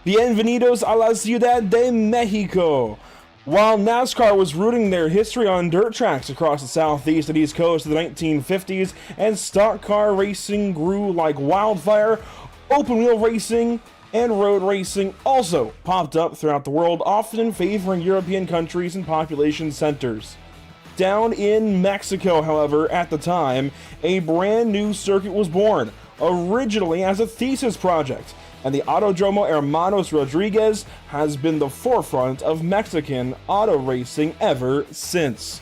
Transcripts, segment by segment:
Bienvenidos a la Ciudad de Mexico. While NASCAR was rooting their history on dirt tracks across the southeast and east coast of the 1950s, and stock car racing grew like wildfire, open wheel racing and road racing also popped up throughout the world, often favoring European countries and population centers. Down in Mexico, however, at the time, a brand new circuit was born, originally as a thesis project, and the Autodromo Hermanos Rodriguez has been the forefront of Mexican auto racing ever since.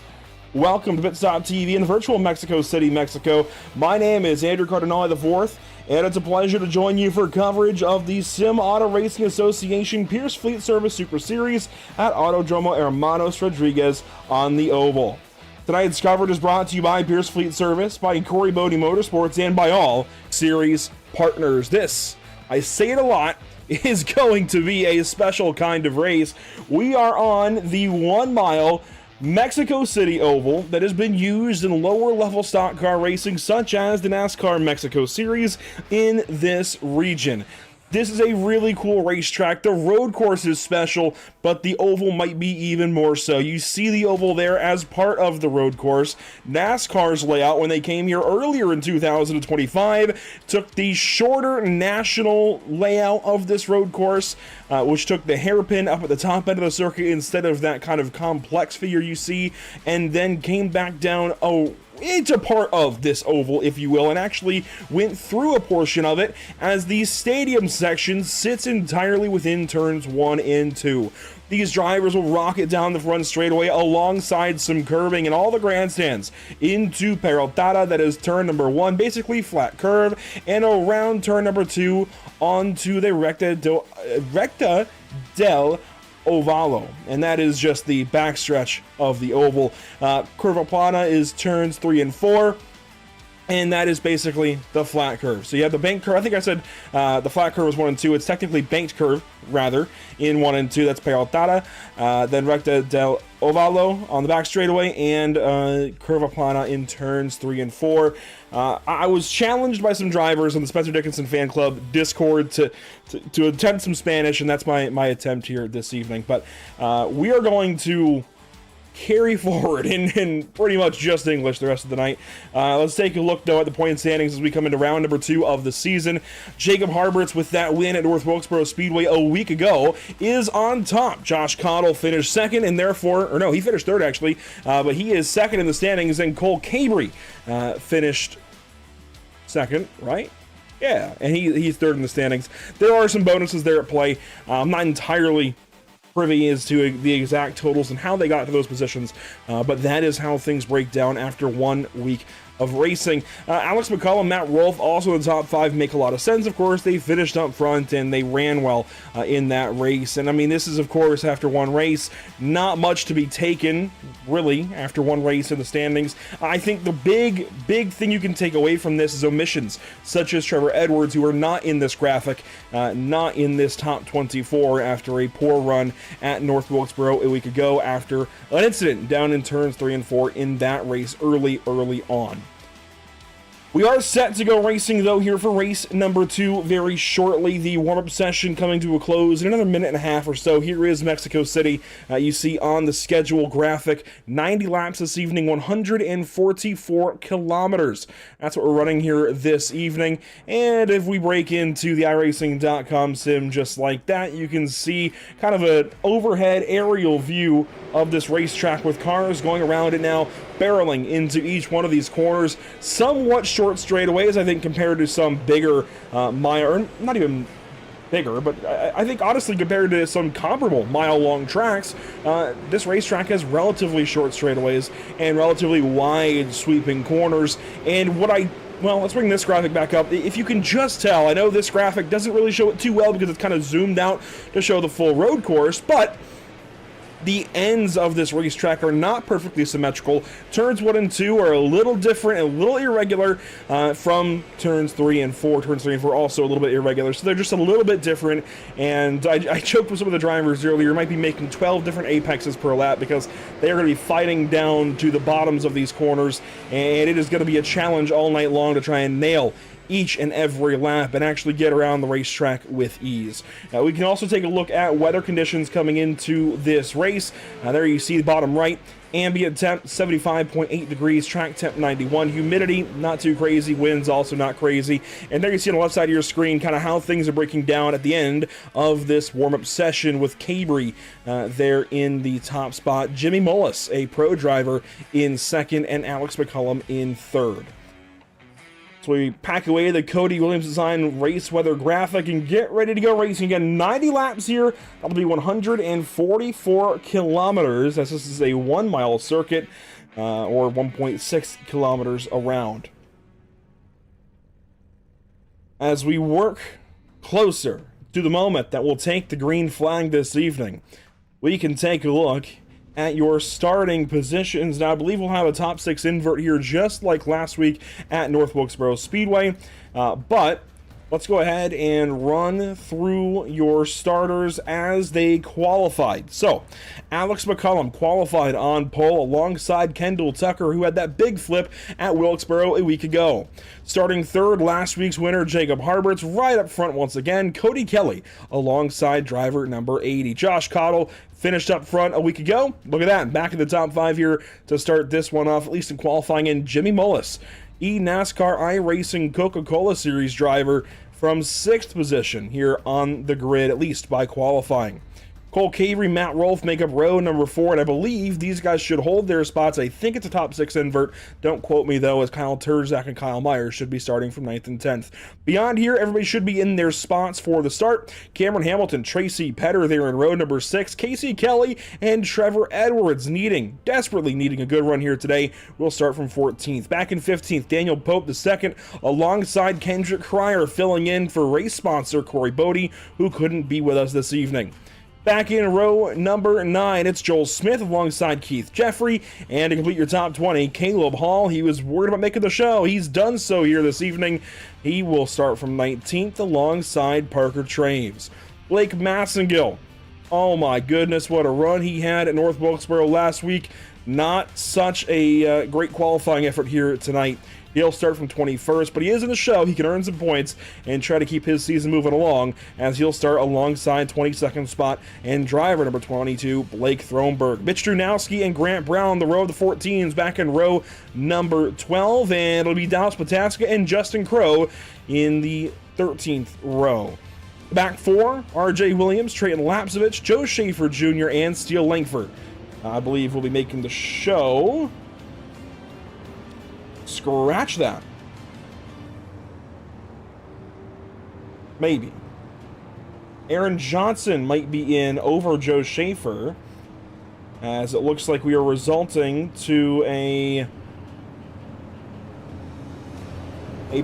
Welcome to Pitstop TV in virtual Mexico City, Mexico. My name is Andrew Cardinale IV, and it's a pleasure to join you for coverage of the Sim Auto Racing Association Pierce Fleet Service Super Series at Autodromo Hermanos Rodriguez on the Oval. Tonight's coverage is brought to you by Pierce Fleet Service, by Corey Bodie Motorsports, and by all series partners. This, I say it a lot, is going to be a special kind of race. We are on the 1 mile Mexico City Oval that has been used in lower level stock car racing such as the NASCAR Mexico Series in this region. This is a really cool racetrack. The road course is special, but the oval might be even more so. You see the oval there as part of the road course. NASCAR's layout, when they came here earlier in 2025, took the shorter national layout of this road course, which took the hairpin up at the top end of the circuit instead of that kind of complex figure you see, and then came back down into part of this oval, if you will, and actually went through a portion of it as the stadium section sits entirely within turns 1 and 2. These drivers will rocket down the front straightaway alongside some curving and all the grandstands into Peraltada, that is turn number 1, basically flat curve, and around turn number 2 onto the Recta del Ovalo, and that is just the backstretch of the oval. Curva Plana is turns 3 and 4, and that is basically the flat curve. So you have the banked curve. I think I said the flat curve was 1 and 2. It's technically banked curve, rather, in 1 and 2. That's Peraltada. Then Recta del Ovalo on the back straightaway, and Curva Plana in turns 3 and 4. I was challenged by some drivers on the Spencer Dickinson Fan Club Discord to attempt some Spanish, and that's my attempt here this evening. But we are going to carry forward in pretty much just English the rest of the night. Let's take a look, though, at the point standings as we come into round number 2 of the season. Jacob Harberts, with that win at North Wilkesboro Speedway a week ago, is on top. Josh Cottle finished second, and therefore, or no, he finished third, actually, but he is second in the standings, and Cole Cabry finished second, right? Yeah, and he's third in the standings. There are some bonuses there at play. I'm not entirely privy as to the exact totals and how they got to those positions, but that is how things break down after 1 week of racing. Alex McCullum, Matt Rolfe, also in the top 5, make a lot of sense. Of course, they finished up front and they ran well in that race. And I mean, this is, of course, after one race, not much to be taken, really, after one race in the standings. I think the big thing you can take away from this is omissions, such as Trevor Edwards, who are not in this graphic, not in this top 24 after a poor run at North Wilkesboro a week ago after an incident down in turns 3 and 4 in that race early on. We are set to go racing, though, here for race number 2 very shortly. The warm-up session coming to a close in another minute and a half or so. Here is Mexico City. You see on the schedule graphic, 90 laps this evening, 144 kilometers. That's what we're running here this evening. And if we break into the iRacing.com sim just like that, you can see kind of an overhead aerial view of this racetrack with cars going around it now, barreling into each one of these corners. Somewhat short straightaways, I think, compared to some bigger or not even bigger, but I think honestly compared to some comparable mile-long tracks, this racetrack has relatively short straightaways and relatively wide sweeping corners. And well, let's bring this graphic back up. If you can just tell, I know this graphic doesn't really show it too well because it's kind of zoomed out to show the full road course, but the ends of this racetrack are not perfectly symmetrical. Turns 1 and 2 are a little different, a little irregular from turns 3 and 4. Turns 3 and 4 also a little bit irregular, so they're just a little bit different. And I joked with some of the drivers earlier, you might be making 12 different apexes per lap because they are going to be fighting down to the bottoms of these corners, and it is going to be a challenge all night long to try and nail each and every lap and actually get around the racetrack with ease. We can also take a look at weather conditions coming into this race. There you see the bottom right. Ambient temp 75.8 degrees, track temp 91, humidity not too crazy, winds also not crazy. And there you see on the left side of your screen kind of how things are breaking down at the end of this warm-up session with Cabry there in the top spot. Jimmy Mullis, a pro driver, in second, and Alex McCullum in third. So we pack away the Cody Williams design race weather graphic and get ready to go racing again. 90 laps here. That'll be 144 kilometers, as this is a 1 mile circuit, or 1.6 kilometers around. As we work closer to the moment that will take the green flag this evening, we can take a look at your starting positions. Now, I believe we'll have a top 6 invert here, just like last week at North Wilkesboro Speedway. But let's go ahead and run through your starters as they qualified. So, Alex McCullum qualified on pole alongside Kendall Tucker, who had that big flip at Wilkesboro a week ago. Starting third, last week's winner, Jacob Harberts, right up front once again. Cody Kelly alongside driver number 80. Josh Cottle finished up front a week ago. Look at that, back in the top 5 here to start this one off, at least in qualifying. And Jimmy Mullis, NASCAR iRacing Coca-Cola Series driver, from 6th position here on the grid, at least by qualifying. Cole Cavery, Matt Rolfe make up row number 4, and I believe these guys should hold their spots. I think it's a top 6 invert. Don't quote me, though, as Kyle Terzak and Kyle Myers should be starting from 9th and 10th. Beyond here, everybody should be in their spots for the start. Cameron Hamilton, Tracy Petter there in row number 6. Casey Kelly and Trevor Edwards desperately needing a good run here today. We'll start from 14th. Back in 15th, Daniel Pope II, alongside Kendrick Cryer, filling in for race sponsor Corey Bodie, who couldn't be with us this evening. Back in row number 9, it's Joel Smith alongside Keith Jeffrey. And to complete your top 20, Caleb Hall. He was worried about making the show. He's done so here this evening. He will start from 19th alongside Parker Traves. Blake Massengill. Oh my goodness, what a run he had at North Wilkesboro last week. Not such a great qualifying effort here tonight. He'll start from 21st, but he is in the show. He can earn some points and try to keep his season moving along, as he'll start alongside 22nd spot and driver number 22, Blake Thronberg. Mitch Drunowski and Grant Brown, the row of the 14s, back in row number 12, and it'll be Dallas Pataska and Justin Crow in the 13th row. Back 4, RJ Williams, Trayton Lapsovich, Joe Schaefer Jr., and Steele Langford, I believe, will be making the show. Scratch that. Maybe. Aaron Johnson might be in over Joe Schaefer, as it looks like we are resulting to a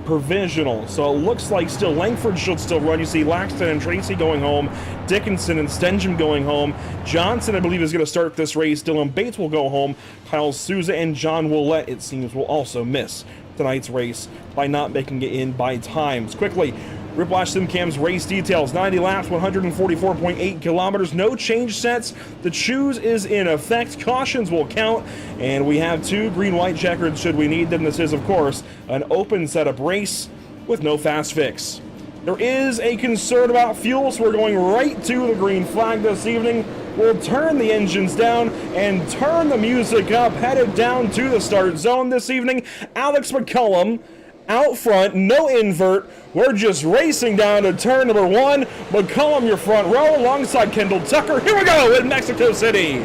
provisional. So it looks like still Langford should still run. You see Laxton and Tracy going home, Dickinson and Stenjum going home. Johnson, I believe, is going to start this race. Dylan Bates will go home. Kyle Souza and John Willett, it seems, will also miss tonight's race by not making it in by times. Quickly, Whiplash SimCam's race details. 90 laps, 144.8 kilometers. No change sets. The choose is in effect. Cautions will count. And we have 2 green-white checkers should we need them. This is, of course, an open setup race with no fast fix. There is a concern about fuel, so we're going right to the green flag this evening. We'll turn the engines down and turn the music up, headed down to the start zone this evening. Alex McCullum out front, no invert. We're just racing down to turn number 1. McCullum, your front row, alongside Kendall Tucker. Here we go in Mexico City.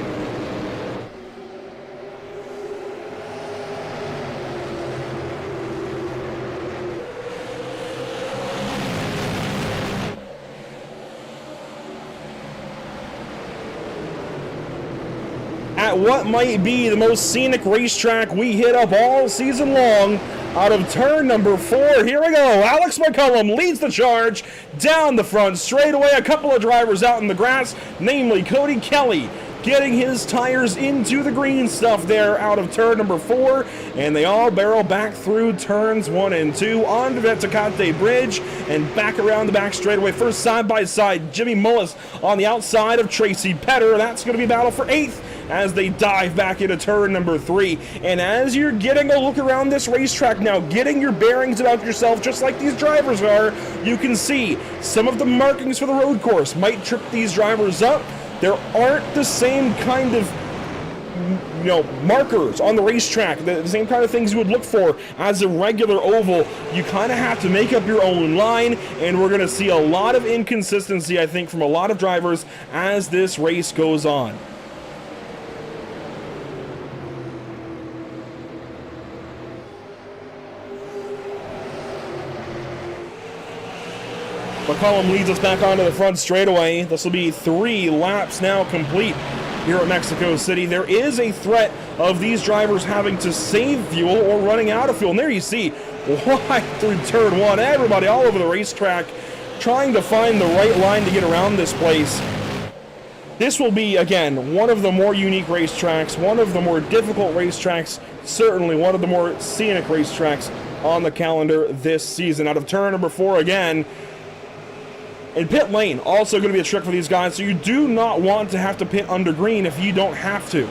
At what might be the most scenic racetrack we hit up all season long, out of turn number 4, here we go. Alex McCullum leads the charge down the front straightaway. A couple of drivers out in the grass, namely Cody Kelly, getting his tires into the green stuff there out of turn number 4, and they all barrel back through turns 1 and 2 onto the Tecate Bridge and back around the back straightaway. First side by side, Jimmy Mullis on the outside of Tracy Petter. That's going to be a battle for 8th. as they dive back into turn number 3. And as you're getting a look around this racetrack now, getting your bearings about yourself, just like these drivers are, you can see some of the markings for the road course might trip these drivers up. There aren't the same kind of markers on the racetrack, the same kind of things you would look for as a regular oval. You kind of have to make up your own line, and we're going to see a lot of inconsistency, I think, from a lot of drivers as this race goes on. McCollum leads us back onto the front straightaway. This will be 3 laps now complete here at Mexico City. There is a threat of these drivers having to save fuel or running out of fuel. And there you see, wide through turn 1, everybody all over the racetrack trying to find the right line to get around this place. This will be, again, one of the more unique racetracks, one of the more difficult racetracks, certainly one of the more scenic racetracks on the calendar this season. Out of turn number 4 again. And pit lane, also going to be a trick for these guys, so you do not want to have to pit under green if you don't have to.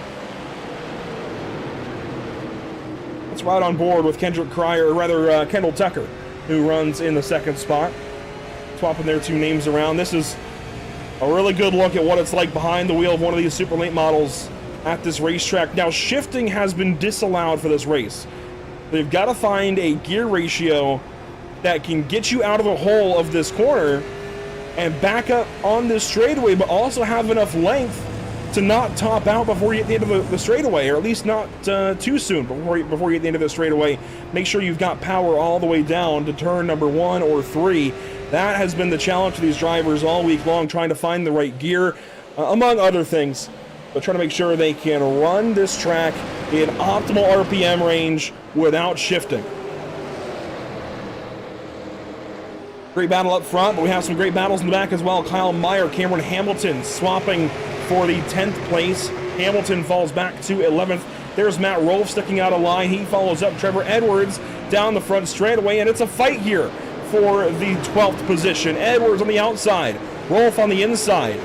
Let's ride on board with Kendall Tucker, who runs in the 2nd spot. Swapping their 2 names around. This is a really good look at what it's like behind the wheel of one of these super late models at this racetrack. Now, shifting has been disallowed for this race. They've got to find a gear ratio that can get you out of the hole of this corner and back up on this straightaway, but also have enough length to not top out before you get to the end of the straightaway, or at least not too soon before you get to the end of the straightaway. Make sure you've got power all the way down to turn number 1 or 3. That has been the challenge for these drivers all week long, trying to find the right gear, among other things, but trying to make sure they can run this track in optimal RPM range without shifting. Great battle up front, but we have some great battles in the back as well. Kyle Meyer, Cameron Hamilton swapping for the 10th place. Hamilton falls back to 11th. There's Matt Rolfe sticking out a line. He follows up Trevor Edwards down the front straightaway, and it's a fight here for the 12th position. Edwards on the outside, Rolfe on the inside.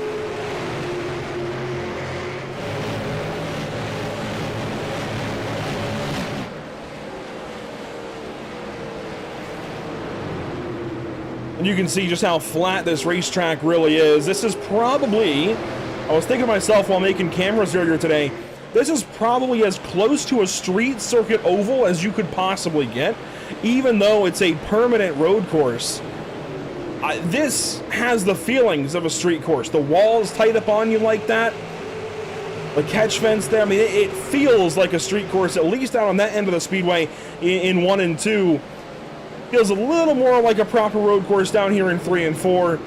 And you can see just how flat this racetrack really is. This is probably, I was thinking to myself while making cameras earlier today, this is probably as close to a street circuit oval as you could possibly get, even though it's a permanent road course. This has the feelings of a street course. The walls tight up on you like that. The catch fence there, I mean, it feels like a street course, at least out on that end of the speedway in 1 and 2. Feels a little more like a proper road course down here in 3 and 4,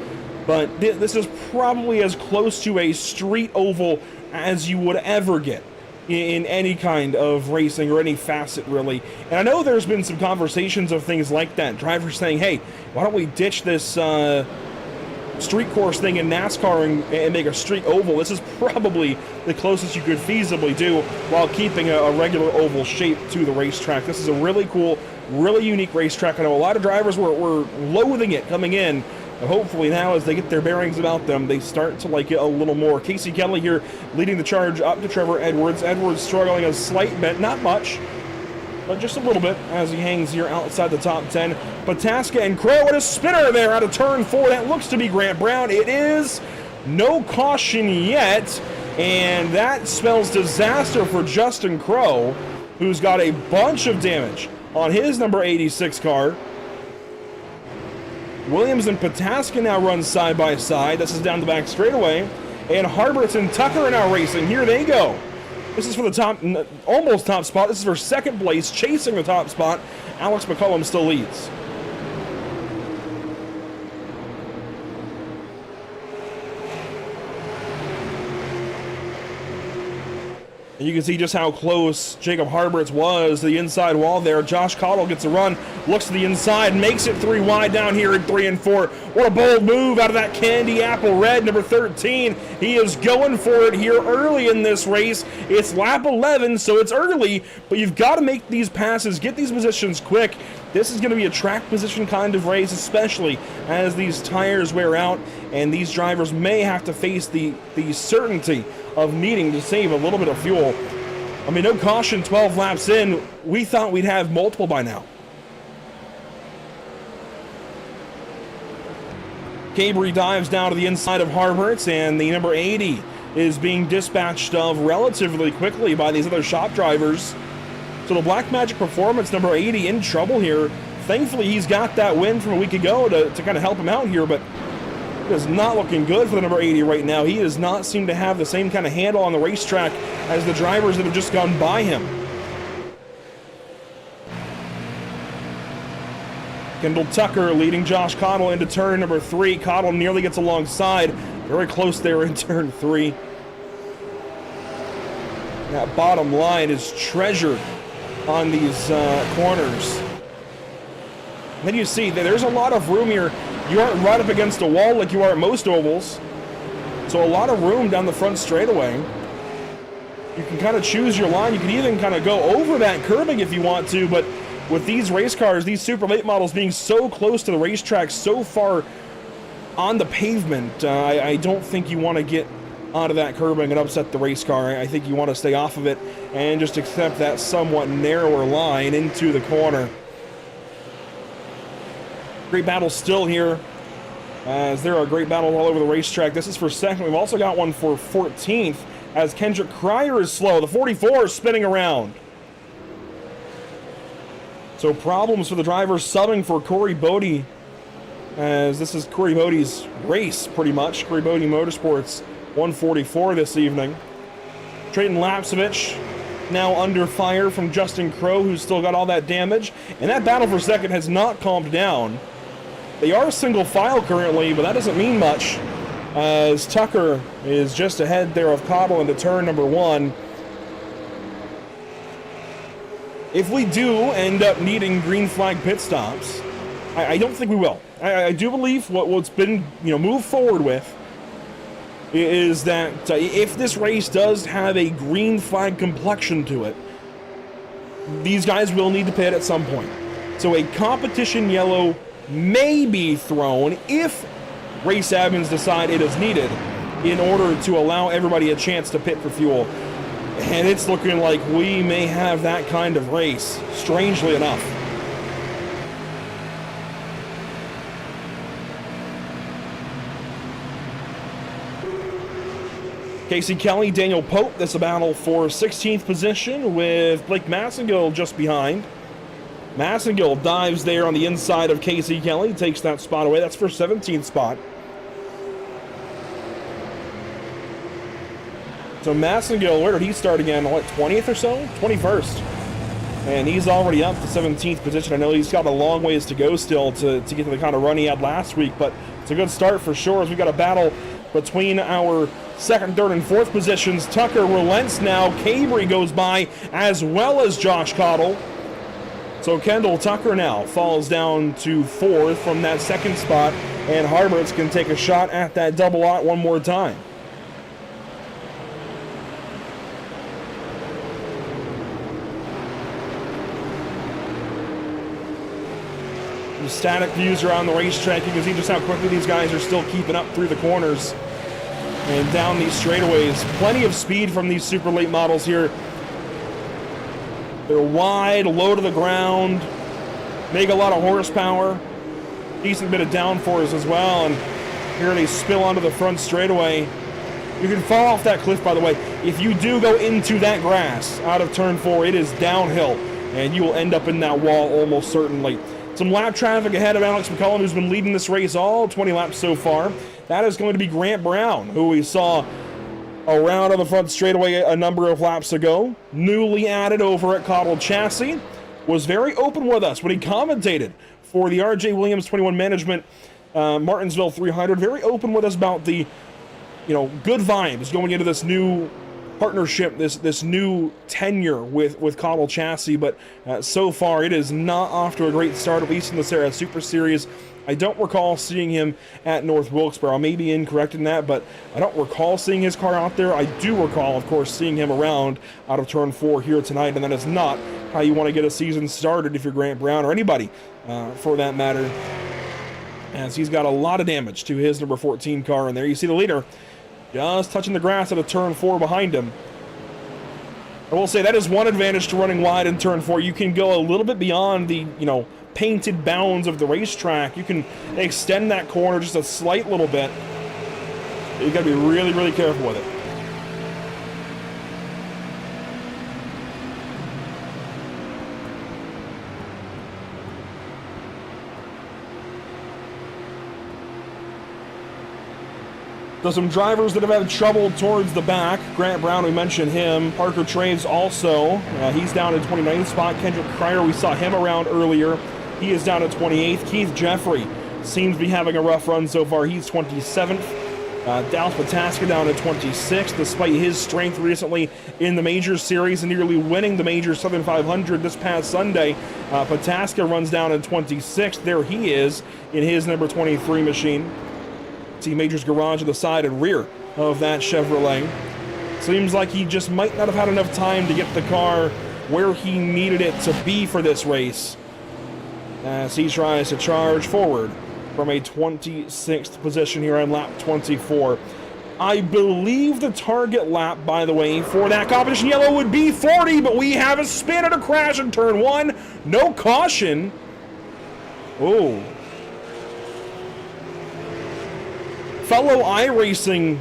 but this is probably as close to a street oval as you would ever get in any kind of racing or any facet, really. And I know there's been some conversations of things like that. Drivers saying, hey, why don't we ditch this street course thing in NASCAR and make a street oval? This is probably the closest you could feasibly do while keeping a regular oval shape to the racetrack. This is a really cool, really unique racetrack. I know a lot of drivers were loathing it coming in, but hopefully now as they get their bearings about them, they start to like it a little more. Casey Kelly here leading the charge up to Trevor Edwards. Edwards struggling a slight bit, not much, but just a little bit as he hangs here outside the top 10. Pataska and Crow and a spinner there out of turn 4. That looks to be Grant Brown. It is. No caution yet, and that spells disaster for Justin Crow, who's got a bunch of damage on his number 86 car. Williams and Pataska now run side by side. This is down the back straightaway. And Harberts and Tucker are now racing. Here they go. This is for the top, almost top spot. This is for 2nd place, chasing the top spot. Alex McCollum still leads. And you can see just how close Jacob Harberts was to the inside wall there. Josh Cottle gets a run, looks to the inside, makes it 3 wide down here in 3 and 4. What a bold move out of that Candy Apple Red, number 13. He is going for it here early in this race. It's lap 11, so it's early, but you've got to make these passes, get these positions quick. This is going to be a track position kind of race, especially as these tires wear out and these drivers may have to face the certainty of needing to save a little bit of fuel. I mean, no caution 12 laps in. We thought we'd have multiple by now. Cabri dives down to the inside of Harberts, and the number 80 is being dispatched of relatively quickly by these other shop drivers. So the Black Magic Performance, number 80, in trouble here. Thankfully, he's got that win from a week ago to kind of help him out here, but it is not looking good for the number 80 right now. He does not seem to have the same kind of handle on the racetrack as the drivers that have just gone by him. Kendall Tucker leading Josh Cottle into turn number 3. Cottle nearly gets alongside. Very close there in turn 3. That bottom line is treasured on these corners. And then you see that there's a lot of room here. You aren't right up against a wall like you are at most ovals. So a lot of room down the front straightaway. You can kind of choose your line. You can even kind of go over that curbing if you want to, but with these race cars, these super late models being so close to the racetrack, so far on the pavement, I don't think you want to get onto that curbing and upset the race car. I think you want to stay off of it and just accept that somewhat narrower line into the corner. Great battle still here, as there are great battles all over the racetrack. This is for second. We've also got one for 14th, as Kendrick Cryer is slow. The 44 is spinning around. So problems for the drivers subbing for Corey Bodie, as this is Corey Bodie's race, pretty much. Corey Bodie Motorsports 144 this evening. Trayton Lapsevich now under fire from Justin Crow, who's still got all that damage. And that battle for second has not calmed down. They are single file currently, but that doesn't mean much, as Tucker is just ahead there of Cottle into turn number 1. If we do end up needing green flag pit stops, I don't think we will. I do believe what's been moved forward with is that if this race does have a green flag complexion to it, these guys will need to pit at some point. So a competition yellow may be thrown if race admins decide it is needed in order to allow everybody a chance to pit for fuel. And it's looking like we may have that kind of race, strangely enough. Casey Kelly, Daniel Pope, this is a battle for 16th position with Blake Massengill just behind. Massengill dives there on the inside of Casey Kelly, takes that spot away. That's for 17th spot. So Massengill, where did he start again? What, 20th or so? 21st. And he's already up to 17th position. I know he's got a long ways to go still to get to the kind of run he had last week, but it's a good start for sure, as we've got a battle between our second, third, and fourth positions. Tucker relents now. Cabri goes by, as well as Josh Cottle. So Kendall Tucker now falls down to 4th from that second spot, and Harberts can take a shot at that double aught one more time. Static views around the racetrack. You can see just how quickly these guys are still keeping up through the corners and down these straightaways. Plenty of speed from these super late models here. They're wide, low to the ground, make a lot of horsepower, decent bit of downforce as well, and here they spill onto the front straightaway. You can fall off that cliff, by the way. If you do go into that grass out of turn 4, it is downhill, and you will end up in that wall almost certainly. Some lap traffic ahead of Alex McCullum, who's been leading this race all 20 laps so far. That is going to be Grant Brown, who we saw around on the front straightaway a number of laps ago. Newly added over at Cottle Chassis. Was very open with us when he commentated for the RJ Williams 21 Management Martinsville 300. Very open with us about the good vibes going into this new partnership, this new tenure with Cottle Chassis, but so far it is not off to a great start, at least in the SARA Super Series. I don't recall seeing him at North Wilkesboro. I may be incorrect in that, but I don't recall seeing his car out there. I do recall, of course, seeing him around out of turn 4 here tonight, and that is not how you want to get a season started if you're Grant Brown or anybody for that matter, as he's got a lot of damage to his number 14 car in there. You see the leader just touching the grass at a turn 4 behind him. I will say that is one advantage to running wide in turn 4. You can go a little bit beyond the, painted bounds of the racetrack. You can extend that corner just a slight little bit. You got to be really, really careful with it. So some drivers that have had trouble towards the back. Grant Brown, we mentioned him. Parker Traves also. He's down in 29th spot. Kendrick Cryer, we saw him around earlier. He is down at 28th. Keith Jeffrey seems to be having a rough run so far. He's 27th. Dallas Pataska down at 26th, despite his strength recently in the Major Series and nearly winning the Major Southern 500 this past Sunday. Pataska runs down at 26th. There he is in his number 23 machine. See Major's garage on the side and rear of that Chevrolet. Seems like he just might not have had enough time to get the car where he needed it to be for this race, as he tries to charge forward from a 26th position here on lap 24. I believe the target lap, by the way, for that competition yellow would be 40, but we have a spin and a crash in turn 1. No caution. Oh. Fellow iRacing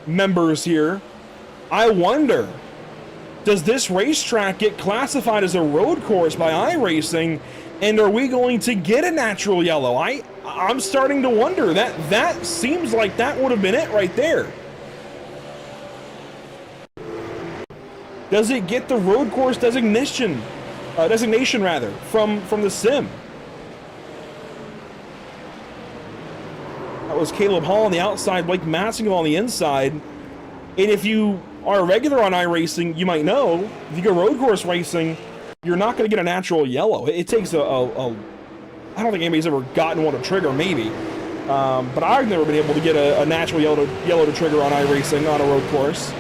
members here, I wonder, does this racetrack get classified as a road course by iRacing, and are we going to get a natural yellow? I'm starting to wonder. That seems like that would have been it right there. Does it get the road course designation from the sim? That was Caleb Hall on the outside, Blake Massingham on the inside. And if you are a regular on iRacing, you might know, if you go road course racing, you're not going to get a natural yellow. It takes I don't think anybody's ever gotten one to trigger, maybe. But I've never been able to get a natural yellow to trigger on iRacing on a road course.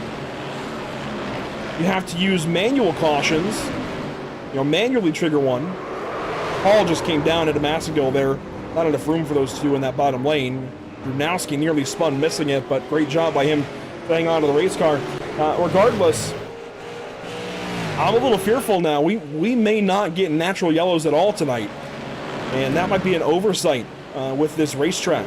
You have to use manual cautions, manually trigger one. Hall just came down into Massingill there. Not enough room for those two in that bottom lane. Brunowski nearly spun, missing it, but great job by him staying on to the race car. Regardless, I'm a little fearful now. We may not get natural yellows at all tonight, and that might be an oversight with this racetrack.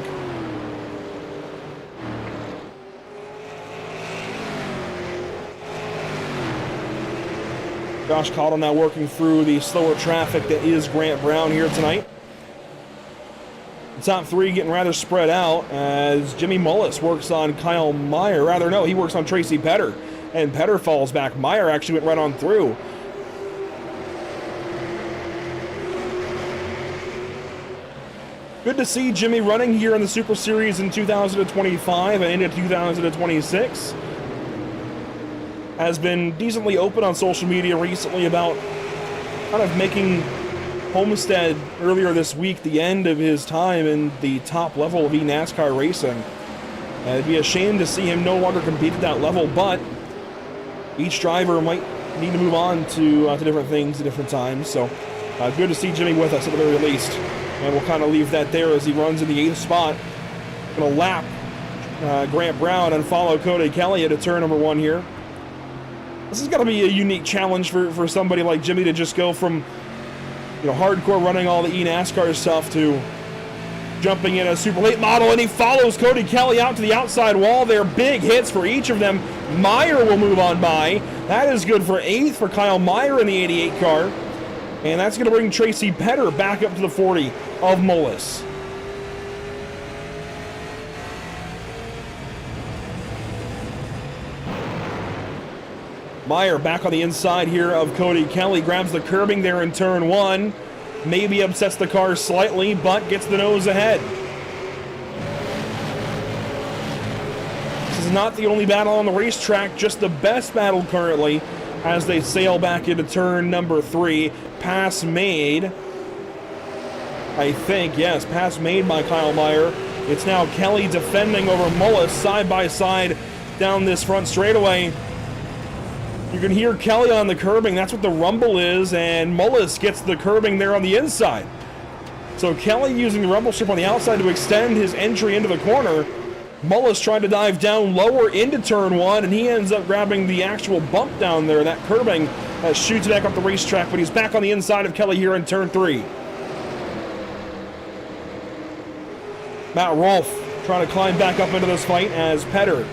Josh Cottle now working through the slower traffic that is Grant Brown here tonight. The top three getting rather spread out as Jimmy Mullis works on Kyle Meyer. Rather, no, he works on Tracy Petter. And Petter falls back. Meyer actually went right on through. Good to see Jimmy running here in the Super Series in 2025 and into 2026. Has been decently open on social media recently about kind of making Homestead earlier this week the end of his time in the top level of eNASCAR racing. It'd be a shame to see him no longer compete at that level, but each driver might need to move on to different things at different times. So good to see Jimmy with us at the very least. And we'll kind of leave that there as he runs in the 8th spot. Going to lap Grant Brown and follow Cody Kelly at turn number 1 here. This has got to be a unique challenge for somebody like Jimmy to just go from hardcore running all the eNASCAR stuff to jumping in a super late model, and he follows Cody Kelly out to the outside wall there. Big hits for each of them. Meyer will move on by. That is good for 8th for Kyle Meyer in the 88 car. And that's going to bring Tracy Petter back up to the 40 of Mullis. Meyer back on the inside here of Cody Kelly, grabs the curbing there in turn 1. Maybe upsets the car slightly, but gets the nose ahead. This is not the only battle on the racetrack, just the best battle currently as they sail back into turn number 3. Pass made. I think. Yes, pass made by Kyle Meyer. It's now Kelly defending over Mullis side by side down this front straightaway. You can hear Kelly on the curbing. That's what the rumble is, and Mullis gets the curbing there on the inside. So Kelly using the rumble strip on the outside to extend his entry into the corner. Mullis trying to dive down lower into turn one, and he ends up grabbing the actual bump down there, that curbing that shoots back up the racetrack, but he's back on the inside of Kelly here in turn three. Matt Rolfe trying to climb back up into this fight as Petter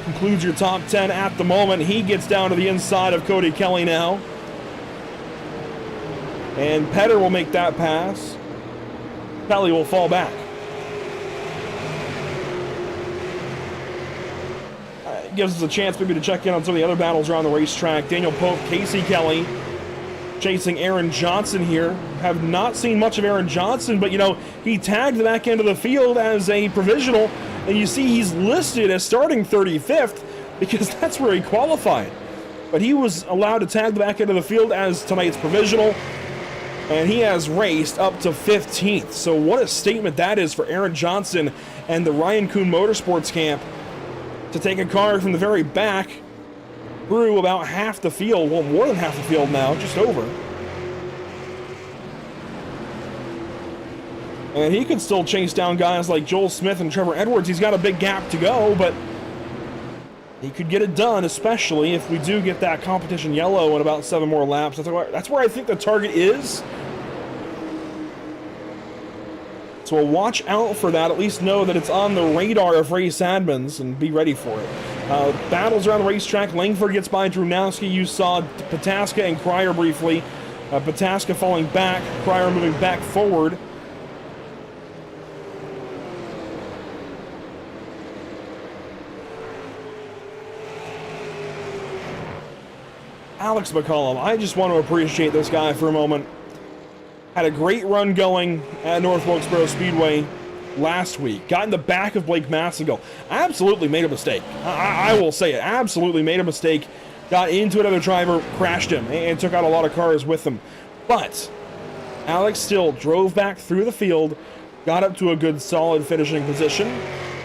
concludes your top 10 at the moment. He gets down to the inside of Cody Kelly now. And Petter will make that pass. Kelly will fall back. Gives us a chance maybe to check in on some of the other battles around the racetrack. Daniel Pope, Casey Kelly chasing Aaron Johnson here. Have not seen much of Aaron Johnson, but you know, he tagged the back end of the field as a provisional, and you see he's listed as starting 35th because that's where he qualified. But he was allowed to tag the back end of the field as tonight's provisional, and he has raced up to 15th. So what a statement that is for Aaron Johnson and the Ryan Kuhn Motorsports camp to take a car from the very back through about half the field, well, more than half the field now, just over. And he could still chase down guys like Joel Smith and Trevor Edwards. He's got a big gap to go, but he could get it done, especially if we do get that competition yellow in about 7 more laps. That's where I think the target is. So we'll watch out for that, at least know that it's on the radar of race admins, and be ready for it. Battles around the racetrack. Langford gets by Drunowski. You saw Pataska and Cryer briefly. Pataska falling back, Cryer moving back forward. Alex McCollum, I just want to appreciate this guy for a moment. Had a great run going at North Wilkesboro Speedway last week. Got in the back of Blake Massengill. Absolutely made a mistake. I will say it. Absolutely made a mistake. Got into another driver, crashed him, and took out a lot of cars with him. But Alex still drove back through the field, got up to a good, solid finishing position.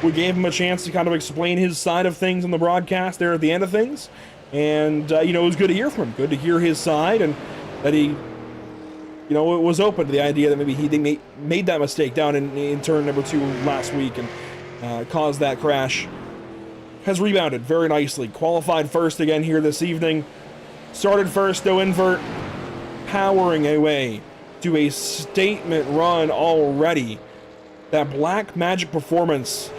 We gave him a chance to kind of explain his side of things on the broadcast there at the end of things. And, you know, it was good to hear from him. Good to hear his side, and that he, you know, it was open to the idea that maybe he made that mistake down in turn number 2 last week and caused that crash. Has rebounded very nicely. Qualified first again here this evening. Started first, no invert. Powering away to a statement run already. That Black Magic performance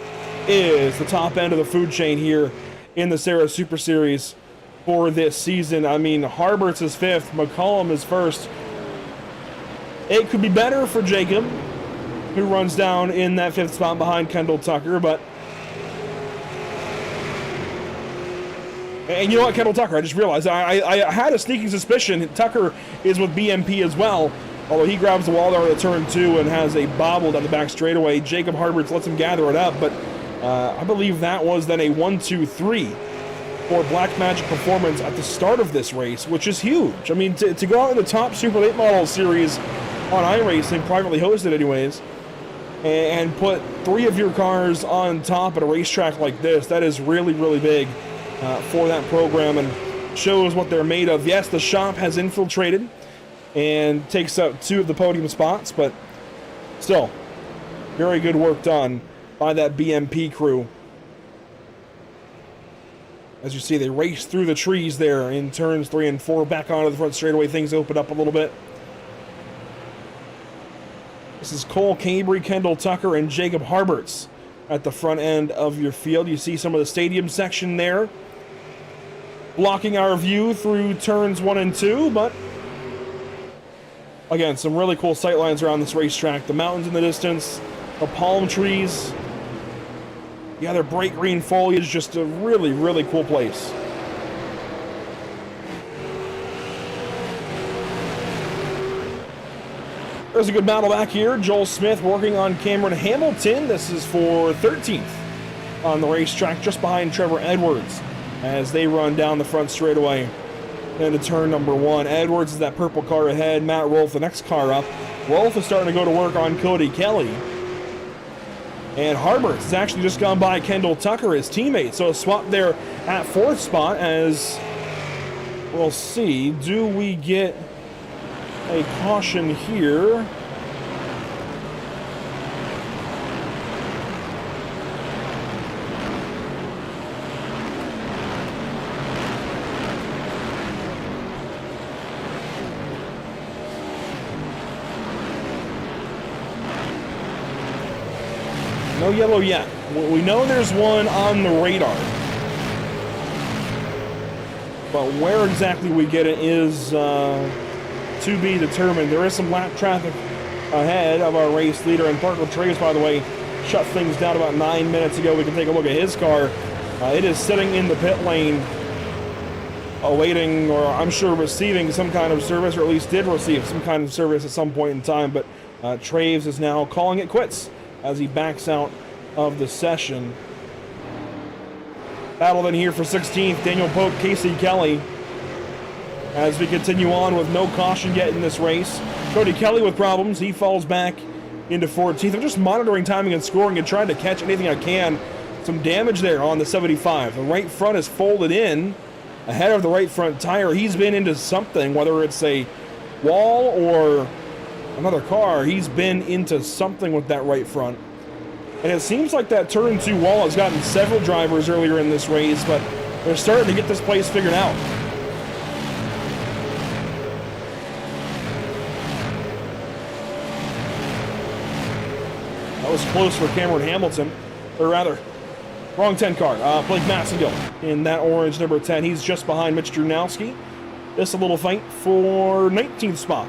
is the top end of the food chain here in the SARA Super Series for this season. I mean, Harberts is 5th, McCollum is 1st. It could be better for Jacob, who runs down in that 5th spot behind Kendall Tucker, but... And you know what, Kendall Tucker, I just realized, I had a sneaking suspicion Tucker is with BMP as well, although he grabs the wall there at turn 2 and has a bobble down the back straightaway. Jacob Harberts lets him gather it up, but I believe that was then a 1-2-3 for Black Magic performance at the start of this race, which is huge. I mean, to go out in the top Super Late Model Series on iRacing, privately hosted anyways, and put 3 of your cars on top at a racetrack like this, that is really, really big for that program and shows what they're made of. Yes, the shop has infiltrated and takes up 2 of the podium spots, but still, very good work done by that BMP crew. As you see, they race through the trees there in turns 3 and 4, back onto the front straightaway. Things open up a little bit. This is Cole Cambry, Kendall Tucker, and Jacob Harberts at the front end of your field. You see some of the stadium section there, blocking our view through turns 1 and 2, but again, some really cool sightlines around this racetrack. The mountains in the distance, the palm trees, the other bright green foliage, just a really, really cool place. There's a good battle back here. Joel Smith working on Cameron Hamilton. This is for 13th on the racetrack, just behind Trevor Edwards as they run down the front straightaway into turn number 1. Edwards is that purple car ahead. Matt Rolfe, the next car up, Wolf is starting to go to work on Cody Kelly. And Harbert has actually just gone by Kendall Tucker, his teammate. So a swap there at 4th spot as we'll see. Do we get a caution here? No yellow yet. We know there's one on the radar. But where exactly we get it is to be determined. There is some lap traffic ahead of our race leader. And Parker Trace, by the way, shut things down about 9 minutes ago. We can take a look at his car. It is sitting in the pit lane awaiting, or I'm sure receiving some kind of service, or at least did receive some kind of service at some point in time. But Traves is now calling it quits as he backs out of the session. Battle then here for 16th, Daniel Pope, Casey Kelly. As we continue on with no caution yet in this race. Cody Kelly with problems, he falls back into 14th. I'm just monitoring timing and scoring and trying to catch anything I can. Some damage there on the 75. The right front is folded in ahead of the right front tire. He's been into something, whether it's a wall or another car. He's been into something with that right front. And it seems like that turn 2 wall has gotten several drivers earlier in this race, but they're starting to get this place figured out. That was close for Cameron Hamilton, or rather, wrong 10 car. Blake Massengill in that orange number 10. He's just behind Mitch Drunowski. Just a little fight for 19th spot.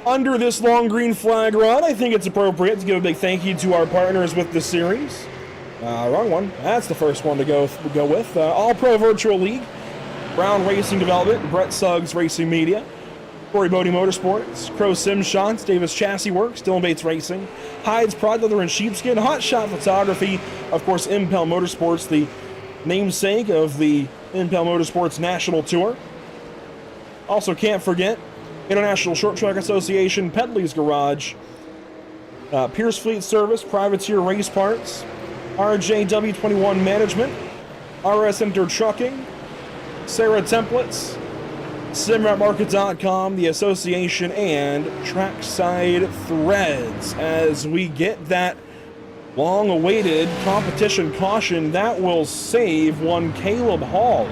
Under this long green flag run, I think it's appropriate to give a big thank you to our partners with the series. Wrong one. That's the first one to go with. All Pro Virtual League, Brown Racing Development, Brett Suggs Racing Media, Corey Bodie Motorsports, Crow Sim Shots, Davis Chassis Works, Dylan Bates Racing, Hides Pride Leather and Sheepskin, Hot Shot Photography, of course, Impel Motorsports, the namesake of the Impel Motorsports National Tour. Also, can't forget International Short Track Association, Pedley's Garage, Pierce Fleet Service, Privateer Race Parts, RJW21 Management, RS Center Trucking, SARA Templates, SimRatMarket.com, the Association, and Trackside Threads. As we get that long-awaited competition caution, that will save one Caleb Hall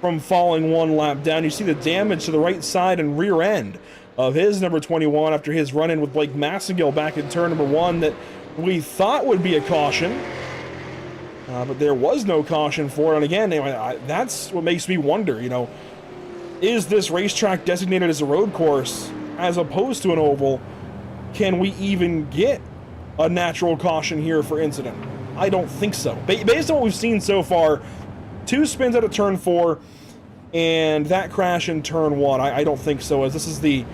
from falling one lap down. You see the damage to the right side and rear end of his number 21 after his run-in with Blake Massengill back in turn number 1 that we thought would be a caution. But there was no caution for it. And again, that's what makes me wonder, is this racetrack designated as a road course as opposed to an oval? Can we even get a natural caution here for incident? I don't think so. Based on what we've seen so far, 2 spins out of turn 4 and that crash in turn 1, I don't think so, as this is the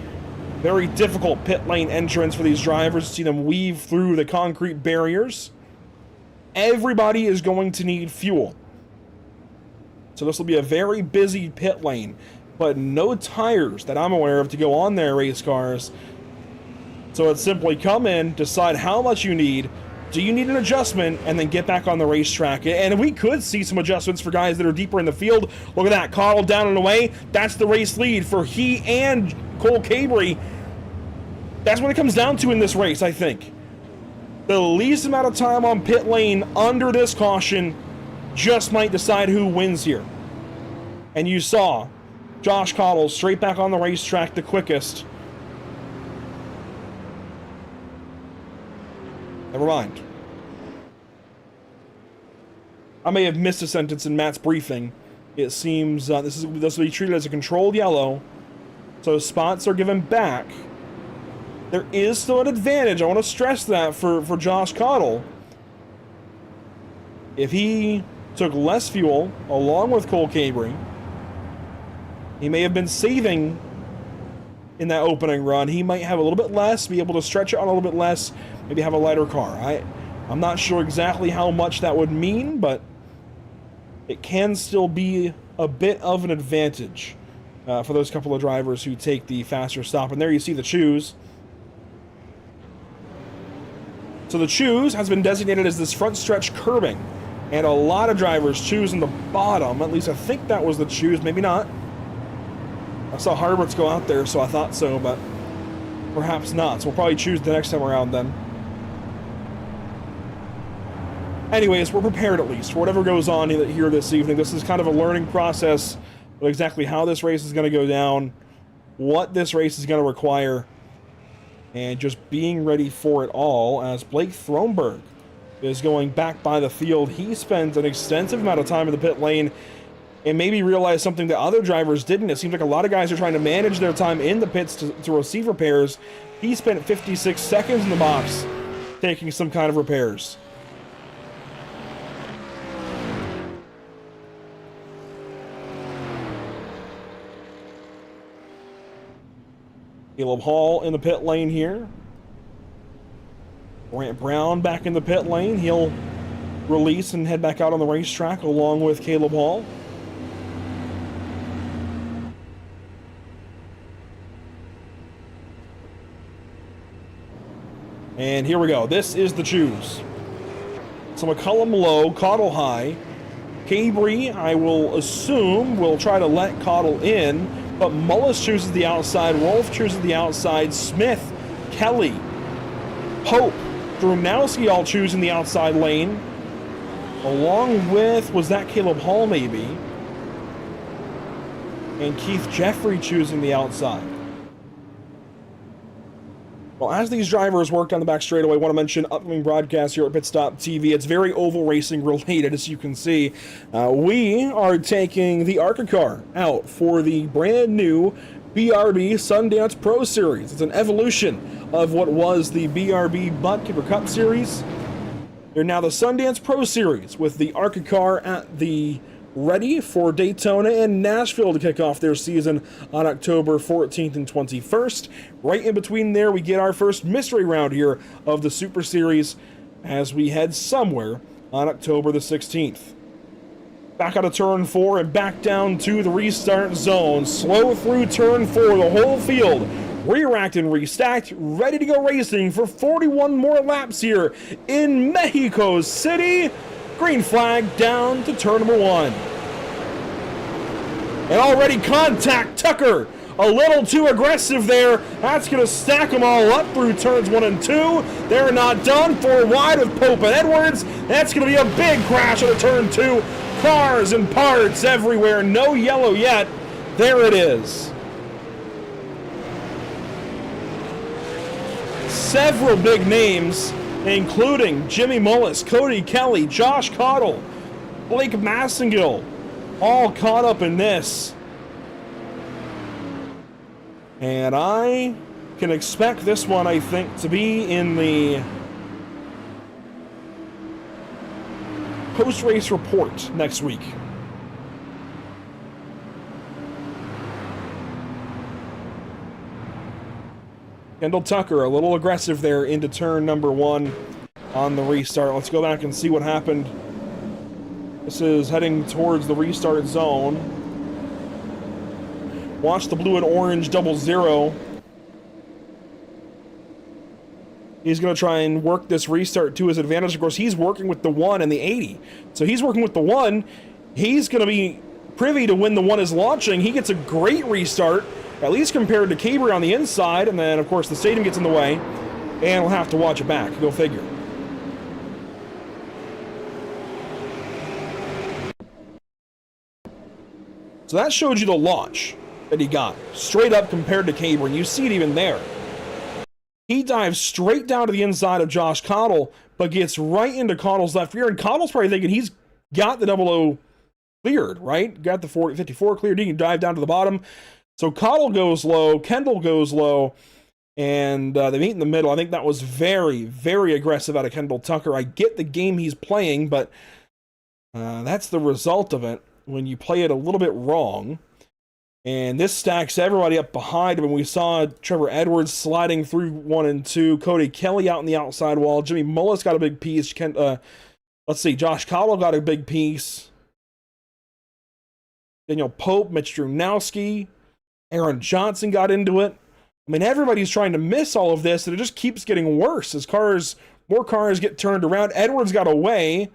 very difficult pit lane entrance for these drivers to see them weave through the concrete barriers. Everybody is going to need fuel. So this will be a very busy pit lane, but no tires that I'm aware of to go on their race cars. So it's simply come in, decide how much you need. Do you need an adjustment, and then get back on the racetrack? And we could see some adjustments for guys that are deeper in the field. Look at that, Cottle down and away. That's the race lead for he and Cole Cabry. That's what it comes down to in this race, I think. The least amount of time on pit lane under this caution just might decide who wins here. And you saw Josh Cottle straight back on the racetrack the quickest. Never mind. I may have missed a sentence in Matt's briefing. It seems this will be treated as a controlled yellow, so spots are given back. There is still an advantage. I want to stress that for Josh Cottle. If he took less fuel along with Cole Cabry, he may have been saving in that opening run. He might have a little bit less, be able to stretch it on a little bit less, maybe have a lighter car. I'm not sure exactly how much that would mean, but it can still be a bit of an advantage for those couple of drivers who take the faster stop. And there you see the choose. So the choose has been designated as this front stretch curbing, and a lot of drivers choose in the bottom. At least I think that was the choose, maybe not. I saw Harberts go out there, so I thought so, but perhaps not. So we'll probably choose the next time around then. Anyways, we're prepared at least for whatever goes on here this evening. This is kind of a learning process of exactly how this race is going to go down, what this race is going to require, and just being ready for it all as Blake Thronberg is going back by the field. He spends an extensive amount of time in the pit lane and maybe realized something that other drivers didn't. It seems like a lot of guys are trying to manage their time in the pits to receive repairs. He spent 56 seconds in the box taking some kind of repairs. Caleb Hall in the pit lane here. Grant Brown back in the pit lane. He'll release and head back out on the racetrack along with Caleb Hall. And here we go. This is the choose. So McCullum low, Cottle high. Cabry, I will assume, will try to let Cottle in, but Mullis chooses the outside, Wolf chooses the outside, Smith, Kelly, Pope, Drunowski all choosing the outside lane, along with, was that Caleb Hall maybe? And Keith Jeffrey choosing the outside. Well, as these drivers work down the back straightaway, I want to mention upcoming broadcast here at Pit Stop TV. It's very oval racing related, as you can see. We are taking the ARCA car out for the brand new BRB Sundance Pro Series. It's an evolution of what was the BRB Butt Kipper Cup Series. They're now the Sundance Pro Series with the ARCA car at the ready for Daytona and Nashville to kick off their season on October 14th and 21st. Right in between there, we get our first mystery round here of the Super Series as we head somewhere on October the 16th. Back out of turn 4 and back down to the restart zone. Slow through turn 4, the whole field rear-racked and restacked, ready to go racing for 41 more laps here in Mexico City. Green flag down to turn number 1. And already contact Tucker. A little too aggressive there. That's going to stack them all up through turns 1 and 2. They're not done. 4 wide with Pope and Edwards. That's going to be a big crash on turn 2. Cars and parts everywhere. No yellow yet. There it is. Several big names, including Jimmy Mullis, Cody Kelly, Josh Cottle, Blake Massengill, all caught up in this. And I can expect this one, I think, to be in the post-race report next week. Kendall Tucker, a little aggressive there into turn number 1 on the restart. Let's go back and see what happened. This is heading towards the restart zone. Watch the blue and orange 00. He's going to try and work this restart to his advantage. Of course, he's working with the 1 and the 80. So he's working with the 1. He's going to be privy to when the 1 is launching. He gets a great restart, at least compared to Cabry on the inside, and then, of course, the stadium gets in the way, and we'll have to watch it back. Go figure. So that showed you the launch that he got, straight up compared to Cabry, and you see it even there. He dives straight down to the inside of Josh Cottle, but gets right into Cottle's left rear, and Cottle's probably thinking he's got the 00 cleared, right? Got the 54 cleared. He can dive down to the bottom. So Cottle goes low, Kendall goes low, and they meet in the middle. I think that was very, very aggressive out of Kendall Tucker. I get the game he's playing, but that's the result of it when you play it a little bit wrong. And this stacks everybody up behind him. And we saw Trevor Edwards sliding through 1 and 2. Cody Kelly out in the outside wall. Jimmy Mullis got a big piece. Let's see. Josh Cowell got a big piece. Daniel Pope, Mitch Drunowski, Aaron Johnson got into it. I mean, everybody's trying to miss all of this, and it just keeps getting worse as more cars get turned around. Edwards got away,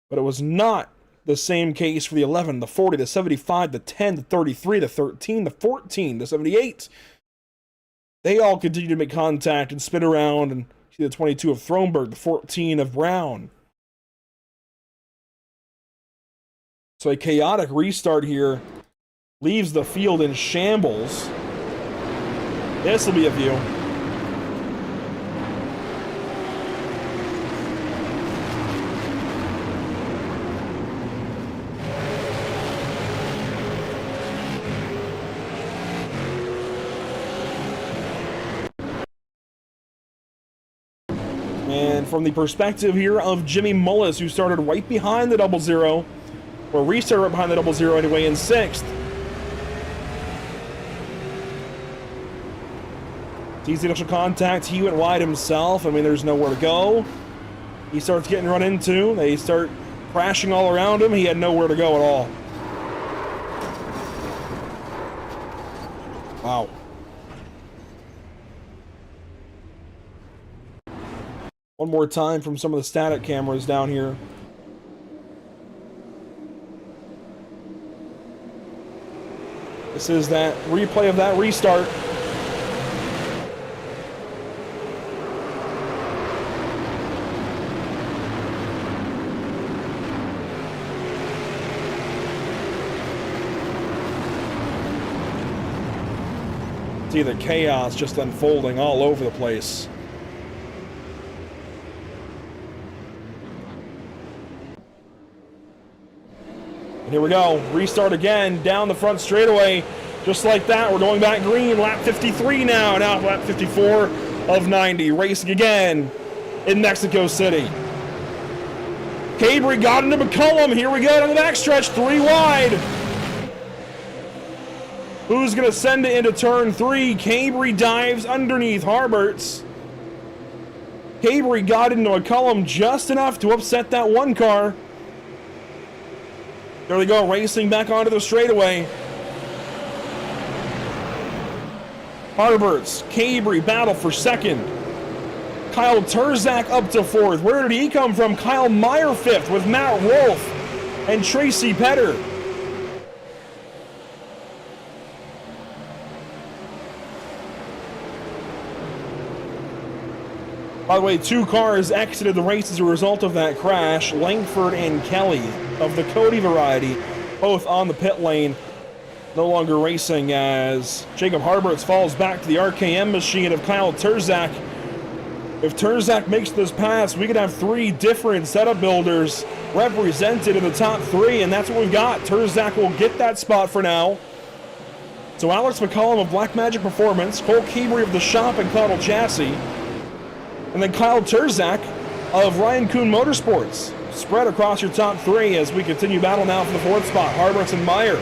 but it was not the same case for the 11, the 40, the 75, the 10, the 33, the 13, the 14, the 78. They all continue to make contact and spin around, and see the 22 of Thronberg, the 14 of Brown. So a chaotic restart here leaves the field in shambles. This will be a view. And from the perspective here of Jimmy Mullis, who started right behind the 00, or restarted right behind the 00 anyway, in 6th. Sees the initial contact. He went wide himself. I mean, there's nowhere to go. He starts getting run into. They start crashing all around him. He had nowhere to go at all. Wow. One more time from some of the static cameras down here. This is that replay of that restart. See the chaos just unfolding all over the place. And here we go. Restart again down the front straightaway. Just like that, we're going back green. Lap 53 now. Now lap 54 of 90. Racing again in Mexico City. Cabry got into McCullum. Here we go on the backstretch. 3 wide. Who's going to send it into turn 3? Cabry dives underneath Harberts. Cabry got into McCullum just enough to upset that one car. There we go, racing back onto the straightaway. Harberts, Cabry battle for 2nd. Kyle Terzak up to 4th. Where did he come from? Kyle Meyer 5th with Matt Wolf and Tracy Petter. By the way, 2 cars exited the race as a result of that crash. Langford and Kelly of the Cody variety, both on the pit lane, no longer racing as Jacob Harberts falls back to the RKM machine of Kyle Terzak. If Terzak makes this pass, we could have 3 different setup builders represented in the top 3, and that's what we've got. Terzak will get that spot for now. So Alex McCollum of Blackmagic Performance, Cole Cabry of the Shop and Caudle Chassis, and then Kyle Terzak of Ryan Kuhn Motorsports. Spread across your top 3 as we continue battle now for the 4th spot. Harberts and Meyer.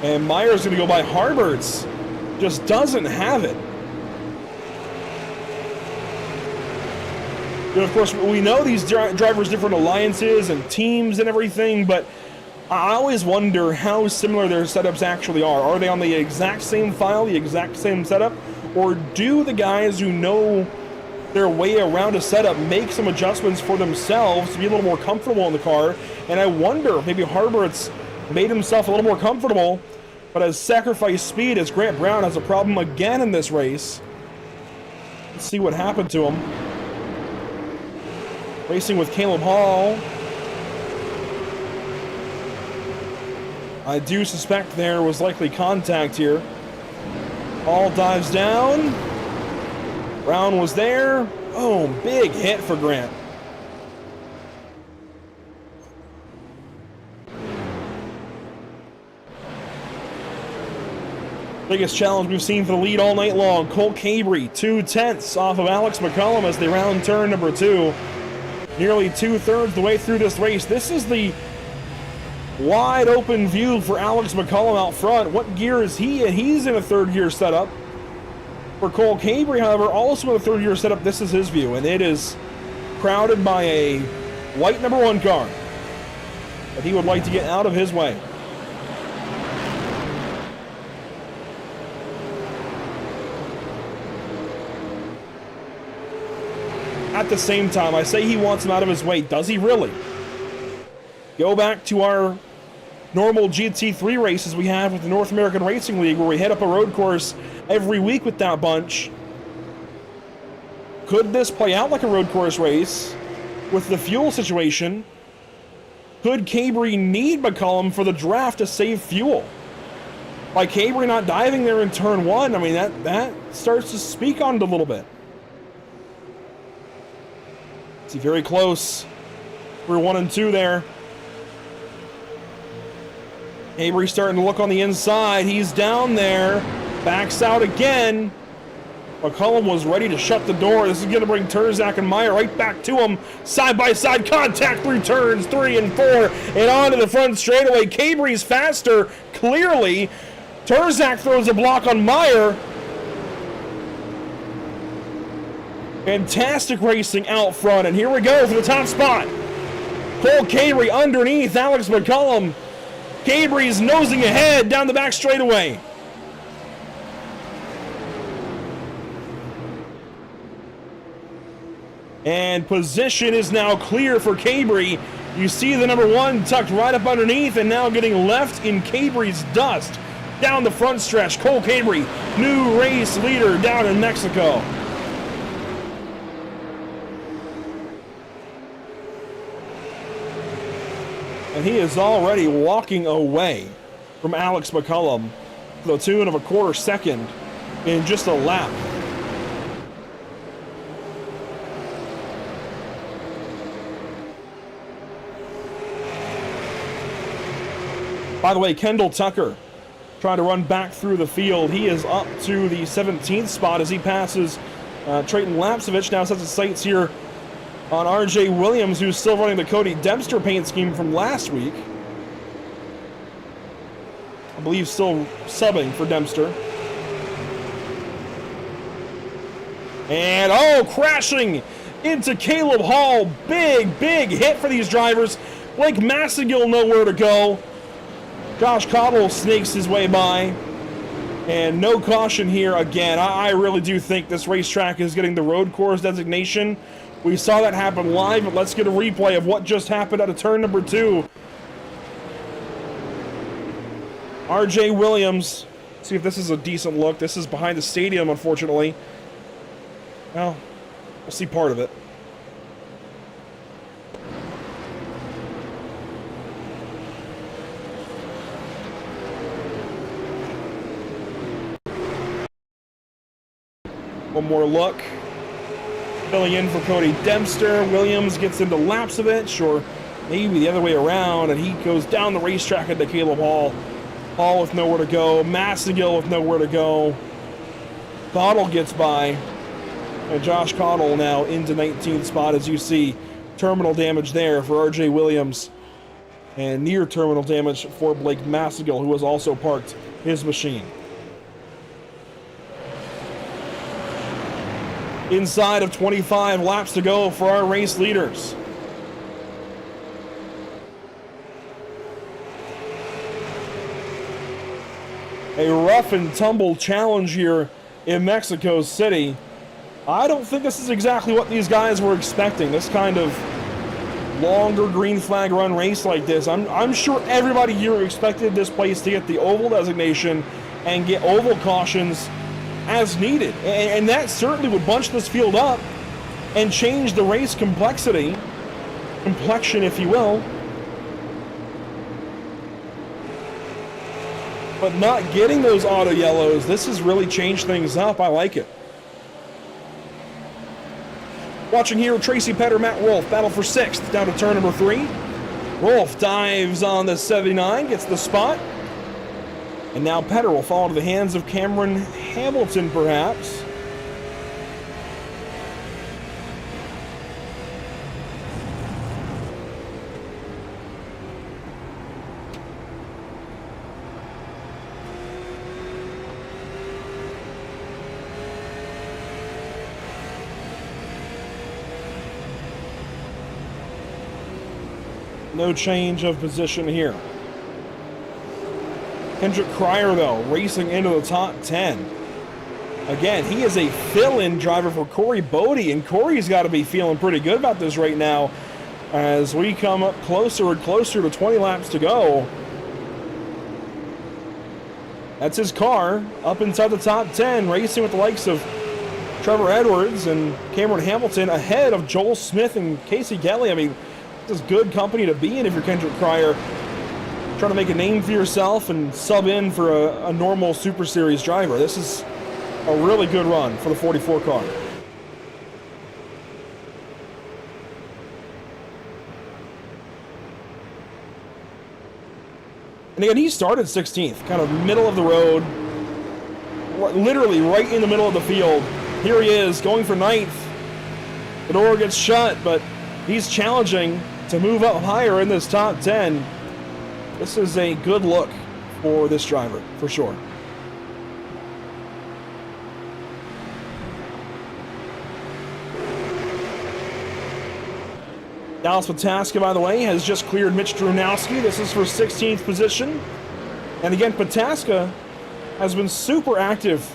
And Meyer's going to go by Harberts. Just doesn't have it. And of course, we know these drivers' different alliances and teams and everything, but I always wonder how similar their setups actually are. Are they on the exact same file, the exact same setup? Or do the guys who know their way around a setup make some adjustments for themselves to be a little more comfortable in the car? And I wonder, maybe Harberts made himself a little more comfortable, but has sacrificed speed as Grant Brown has a problem again in this race. Let's see what happened to him. Racing with Caleb Hall. I do suspect there was likely contact here. Hall dives down. Brown was there. Oh, big hit for Grant. Biggest challenge we've seen for the lead all night long. Cole Cabry, 2/10 off of Alex McCollum as they round turn number 2. nearly 2/3 the way through this race. This is the wide open view for Alex McCollum out front. What gear is he in? He's in a third gear setup. For Cole Cabry, however, also in a third gear setup, this is his view, and it is crowded by a white number 1 car that he would like to get out of his way. At the same time, I say he wants him out of his way. Does he really? Go back to our normal GT3 races we have with the North American Racing League, where we hit up a road course every week with that bunch. Could this play out like a road course race with the fuel situation? Could Cabry need McCollum for the draft to save fuel? By Cabry not diving there in turn 1, I mean, that starts to speak on it a little bit. See, very close. We're 1 and 2 there. Cabry starting to look on the inside. He's down there. Backs out again. McCollum was ready to shut the door. This is going to bring Terzak and Meyer right back to him. Side-by-side contact through turns 3 and 4. And onto the front straightaway. Cabry's faster, clearly. Terzak throws a block on Meyer. Fantastic racing out front, and here we go for the top spot. Cole Cabry underneath Alex McCollum. Cabry's nosing ahead down the back straightaway. And position is now clear for Cabry. You see the number 1 tucked right up underneath and now getting left in Cabry's dust. Down the front stretch, Cole Cabry, new race leader down in Mexico. And he is already walking away from Alex McCollum to the tune of a quarter second in just a lap. By the way, Kendall Tucker trying to run back through the field. He is up to the 17th spot as he passes Trayton Lapsevich. Now sets his sights here on RJ Williams, who's still running the Cody Dempster paint scheme from last week. I believe still subbing for Dempster. And crashing into Caleb Hall. Big hit for these drivers. Blake Massagill nowhere to go. Josh Cottle snakes his way by. And no caution here again. I really do think this racetrack is getting the road course designation. We saw that happen live, but let's get a replay of what just happened out of turn number 2. RJ Williams. See if this is a decent look. This is behind the stadium, unfortunately. Well, we'll see part of it. One more look. Filling in for Cody Dempster. Williams gets into Lapsevich, or maybe the other way around, and he goes down the racetrack into Caleb Hall. Hall with nowhere to go. Massagill with nowhere to go. Cottle gets by. And Josh Cottle now into 19th spot, as you see. Terminal damage there for RJ Williams. And near terminal damage for Blake Massagill, who has also parked his machine. Inside of 25 laps to go for our race leaders. A rough and tumble challenge here in Mexico City. I don't think this is exactly what these guys were expecting. This kind of longer green flag run race like this. I'm sure everybody here expected this place to get the oval designation and get oval cautions as needed, and that certainly would bunch this field up and change the race complexion, if you will. But not getting those auto yellows, this has really changed things up. I like it. Watching here, Tracy Petter, Matt Rolfe battle for 6th down to turn number 3. Rolfe dives on the 79, gets the spot. And now Petter will fall into the hands of Cameron Hamilton, perhaps. No change of position here. Kendrick Cryer, though, racing into the top 10. Again, he is a fill-in driver for Corey Bodie, and Corey's got to be feeling pretty good about this right now as we come up closer and closer to 20 laps to go. That's his car up inside the top 10, racing with the likes of Trevor Edwards and Cameron Hamilton ahead of Joel Smith and Casey Kelly. I mean, this is good company to be in if you're Kendrick Cryer, trying to make a name for yourself and sub in for a normal Super Series driver. This is a really good run for the 44 car. And again, he started 16th, kind of middle of the road, literally right in the middle of the field. Here he is, going for 9th. The door gets shut, but he's challenging to move up higher in this top 10. This is a good look for this driver, for sure. Dallas Pataska, by the way, has just cleared Mitch Drunowski. This is for 16th position. And again, Pataska has been super active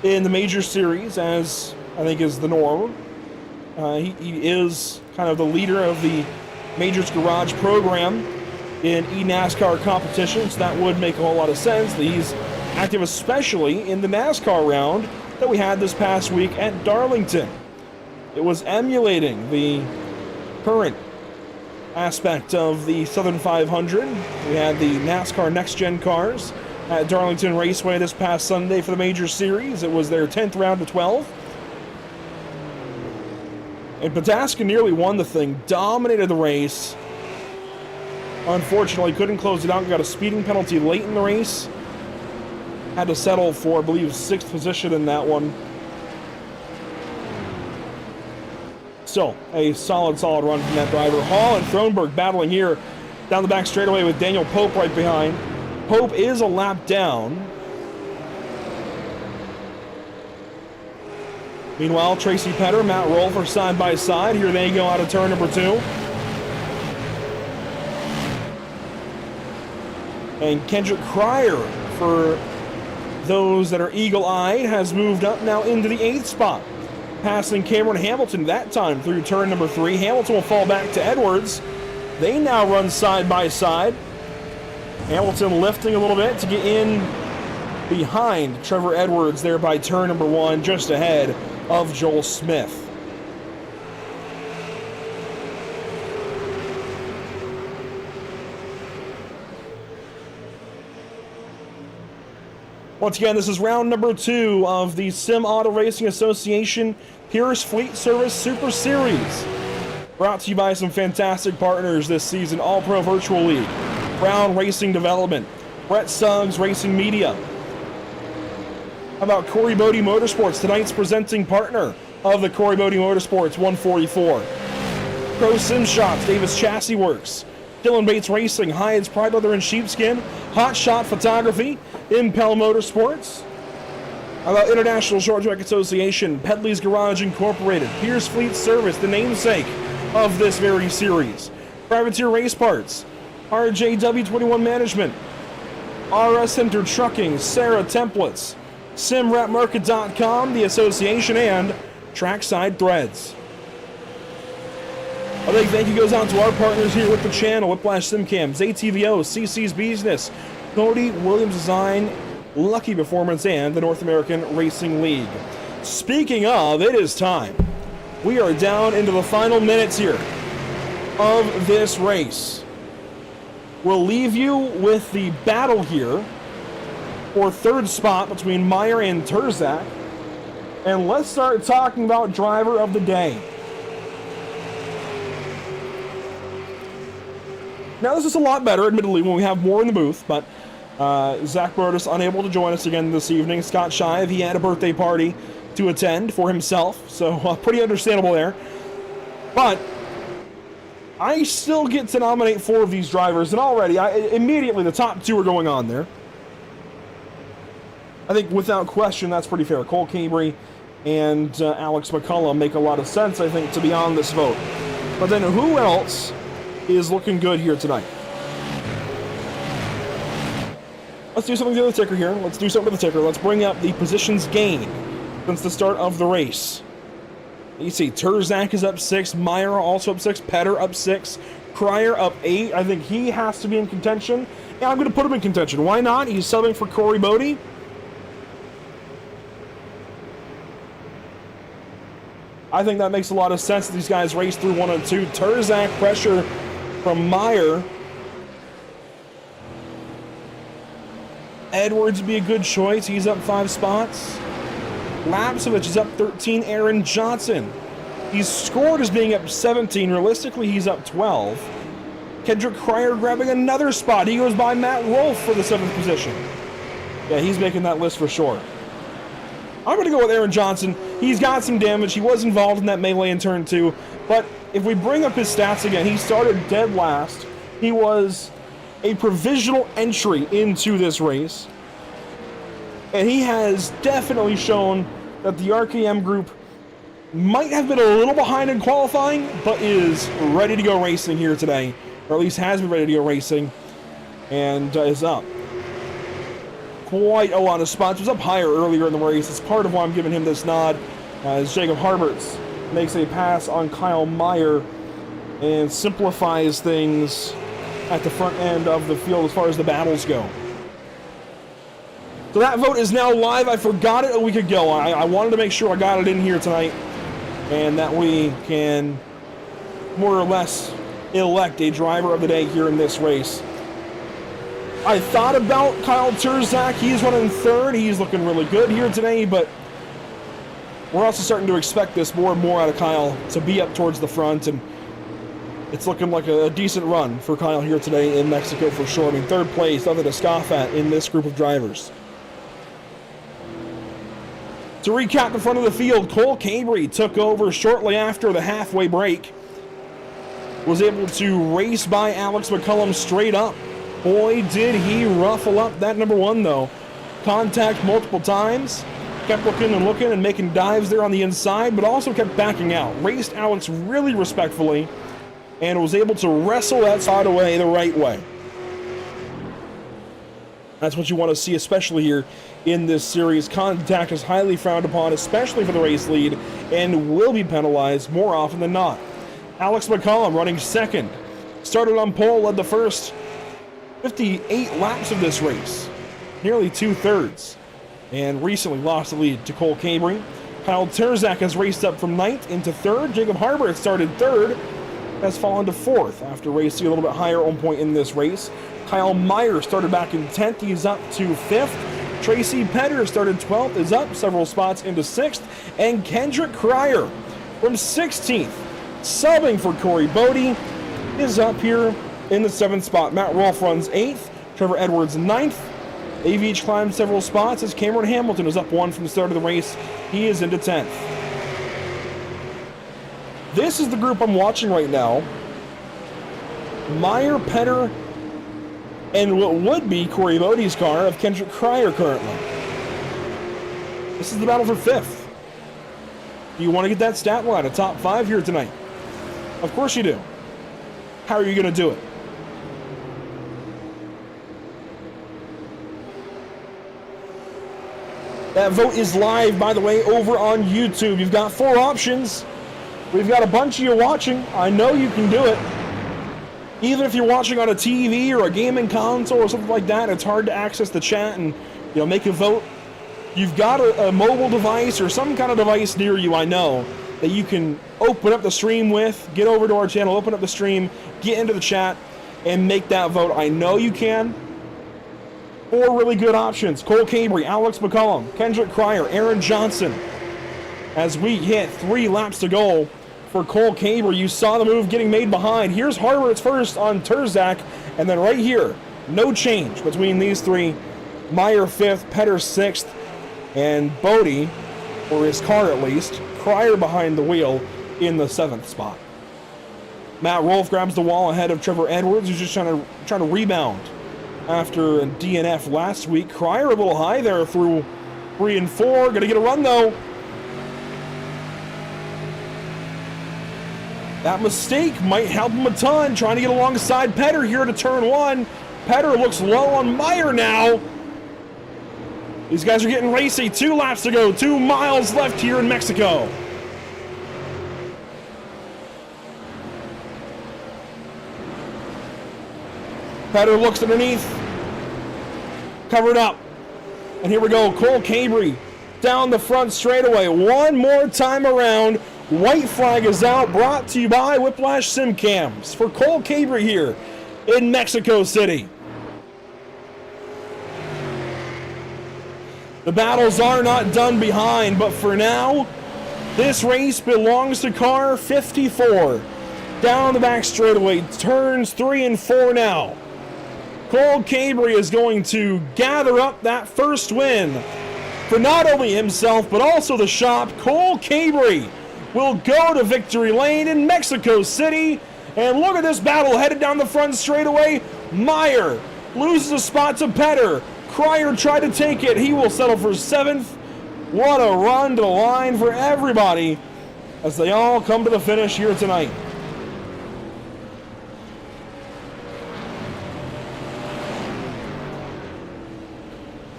in the major series, as I think is the norm. He is kind of the leader of the Majors Garage program in eNASCAR competitions. That would make a whole lot of sense. He's active especially in the NASCAR round that we had this past week at Darlington. It was emulating the current aspect of the Southern 500. We had the NASCAR Next Gen cars at Darlington Raceway this past Sunday for the Major Series. It was their 10th round of 12. And Pataska nearly won the thing, dominated the race. Unfortunately, couldn't close it out, got a speeding penalty late in the race. Had to settle for, I believe, 6th position in that one. Still, a solid run from that driver. Hall and Thronberg battling here down the back straightaway with Daniel Pope right behind. Pope is a lap down. Meanwhile, Tracy Petter, Matt Rolfer side by side. Here they go out of turn number 2. And Kendrick Cryer, for those that are eagle-eyed, has moved up now into the 8th spot, passing Cameron Hamilton that time through turn number 3. Hamilton will fall back to Edwards. They now run side by side. Hamilton lifting a little bit to get in behind Trevor Edwards there by turn number 1, just ahead of Joel Smith. Once again, this is round number 2 of the Sim Auto Racing Association Pierce Fleet Service Super Series. Brought to you by some fantastic partners this season: All Pro Virtual League, Brown Racing Development, Brett Suggs Racing Media. How about Corey Bodie Motorsports, tonight's presenting partner of the Corey Bodie Motorsports 144. Pro Sim Shops, Davis Chassis Works, Dylan Bates Racing, Hyde's Pride Leather and Sheepskin, Hot Shot Photography, Impel Motorsports. How about International Short Track Association, Pedley's Garage Incorporated, Pierce Fleet Service, the namesake of this very series, Privateer Race Parts, RJW21 Management, RS Center Trucking, SARA Templates, SimRepMarket.com, the association, and Trackside Threads. A big thank you goes out to our partners here with the channel: Whiplash SimCams, ATVO, CC's Business, Cody Williams Design, Lucky Performance, and the North American Racing League. Speaking of, it is time. We are down into the final minutes here of this race. We'll leave you with the battle here for 3rd spot between Meyer and Terzak. And let's start talking about driver of the day. Now, this is a lot better, admittedly, when we have more in the booth, but Zach Brodus unable to join us again this evening. Scott Shive, he had a birthday party to attend for himself, so pretty understandable there. But I still get to nominate 4 of these drivers, and already, immediately, the top 2 are going on there. I think, without question, that's pretty fair. Cole Cabry and Alex McCullum make a lot of sense, I think, to be on this vote. But then who else is looking good here tonight. Let's do something to the ticker here. Let's do something to the ticker. Let's bring up the positions gained since the start of the race. You see, Terzak is up 6, Meyer also up 6, Petter up 6, Cryer up 8. I think he has to be in contention. Yeah, I'm going to put him in contention. Why not? He's subbing for Corey Bodie. I think that makes a lot of sense that these guys race through 1 and 2. Terzak pressure from Meyer. Edwards would be a good choice. He's up 5 spots. Lapsovich is up 13. Aaron Johnson. He's scored as being up 17. Realistically, he's up 12. Kendrick Cryer grabbing another spot. He goes by Matt Rolfe for the 7th position. Yeah, he's making that list for sure. I'm going to go with Aaron Johnson. He's got some damage. He was involved in that melee in turn 2. But if we bring up his stats again, he started dead last. He was a provisional entry into this race. And he has definitely shown that the RKM group might have been a little behind in qualifying, but is ready to go racing here today. Or at least has been ready to go racing. And is up quite a lot of spots. Was up higher earlier in the race. It's part of why I'm giving him this nod, as Jacob Harberts makes a pass on Kyle Meyer and simplifies things at the front end of the field as far as the battles go. So that vote is now live. I forgot it a week ago. I wanted to make sure I got it in here tonight and that we can more or less elect a driver of the day here in this race. I thought about Kyle Terzak. He's running 3rd. He's looking really good here today, but we're also starting to expect this more and more out of Kyle to be up towards the front, and it's looking like a decent run for Kyle here today in Mexico for sure. I mean, 3rd place, nothing to scoff at in this group of drivers. To recap the front of the field, Cole Cabry took over shortly after the halfway break. Was able to race by Alex McCullum straight up. Boy, did he ruffle up that number 1, though. Contact multiple times. Kept looking and making dives there on the inside, but also kept backing out. Raced Alex really respectfully and was able to wrestle that spot away the right way. That's what you want to see, especially here in this series. Contact is highly frowned upon, especially for the race lead, and will be penalized more often than not. Alex McCollum running 2nd. Started on pole, led the first 58 laps of this race. Nearly 2/3. And recently lost the lead to Cole Cabry. Kyle Terzak has raced up from 9th into 3rd. Jacob Harbert started 3rd, has fallen to 4th after racing a little bit higher on point in this race. Kyle Meyer started back in 10th. He's up to 5th. Tracy Petter started 12th, is up several spots into 6th. And Kendrick Cryer from 16th, subbing for Corey Bodie, is up here in the 7th spot. Matt Rolfe runs 8th. Trevor Edwards 9th. They've each climbed several spots as Cameron Hamilton is up 1 from the start of the race. He is into 10th. This is the group I'm watching right now. Meyer, Petter, and what would be Corey Bodie's car of Kendrick Cryer currently. This is the battle for 5th. Do you want to get that stat line, a top 5 here tonight? Of course you do. How are you going to do it? That vote is live, by the way, over on YouTube. You've got 4 options. We've got a bunch of you watching. I know you can do it. Even if you're watching on a TV or a gaming console or something like that, it's hard to access the chat and make a vote. You've got a mobile device or some kind of device near you, I know, that you can open up the stream with, get over to our channel, open up the stream, get into the chat, and make that vote. I know you can. 4 really good options. Cole Cabry, Alex McCollum, Kendrick Cryer, Aaron Johnson. As we hit 3 laps to go for Cole Cabry, you saw the move getting made behind. Here's Harbert's first on Terzak, and then right here, no change between these 3. Meyer 5th, Petter 6th, and Bodie, or his car at least, Cryer behind the wheel in the 7th spot. Matt Rolfe grabs the wall ahead of Trevor Edwards, who's just trying to rebound after a DNF last week. Cryer a little high there through 3 and 4. Gonna get a run though. That mistake might help him a ton, trying to get alongside Petter here to turn one. Petter looks low on Meyer now. These guys are getting racy. 2 laps to go, 2 miles left here in Mexico. Petter looks underneath, covered up. And here we go, Cole Cabry down the front straightaway. One more time around. White flag is out, brought to you by Whiplash Sim Cams for Cole Cabry here in Mexico City. The battles are not done behind, but for now, this race belongs to car 54. Down the back straightaway, turns 3 and 4 now. Cole Cabry is going to gather up that first win for not only himself, but also the shop. Cole Cabry will go to victory lane in Mexico City. And look at this battle headed down the front straightaway. Meyer loses a spot to Petter. Cryer tried to take it. He will settle for 7th. What a run to the line for everybody as they all come to the finish here tonight.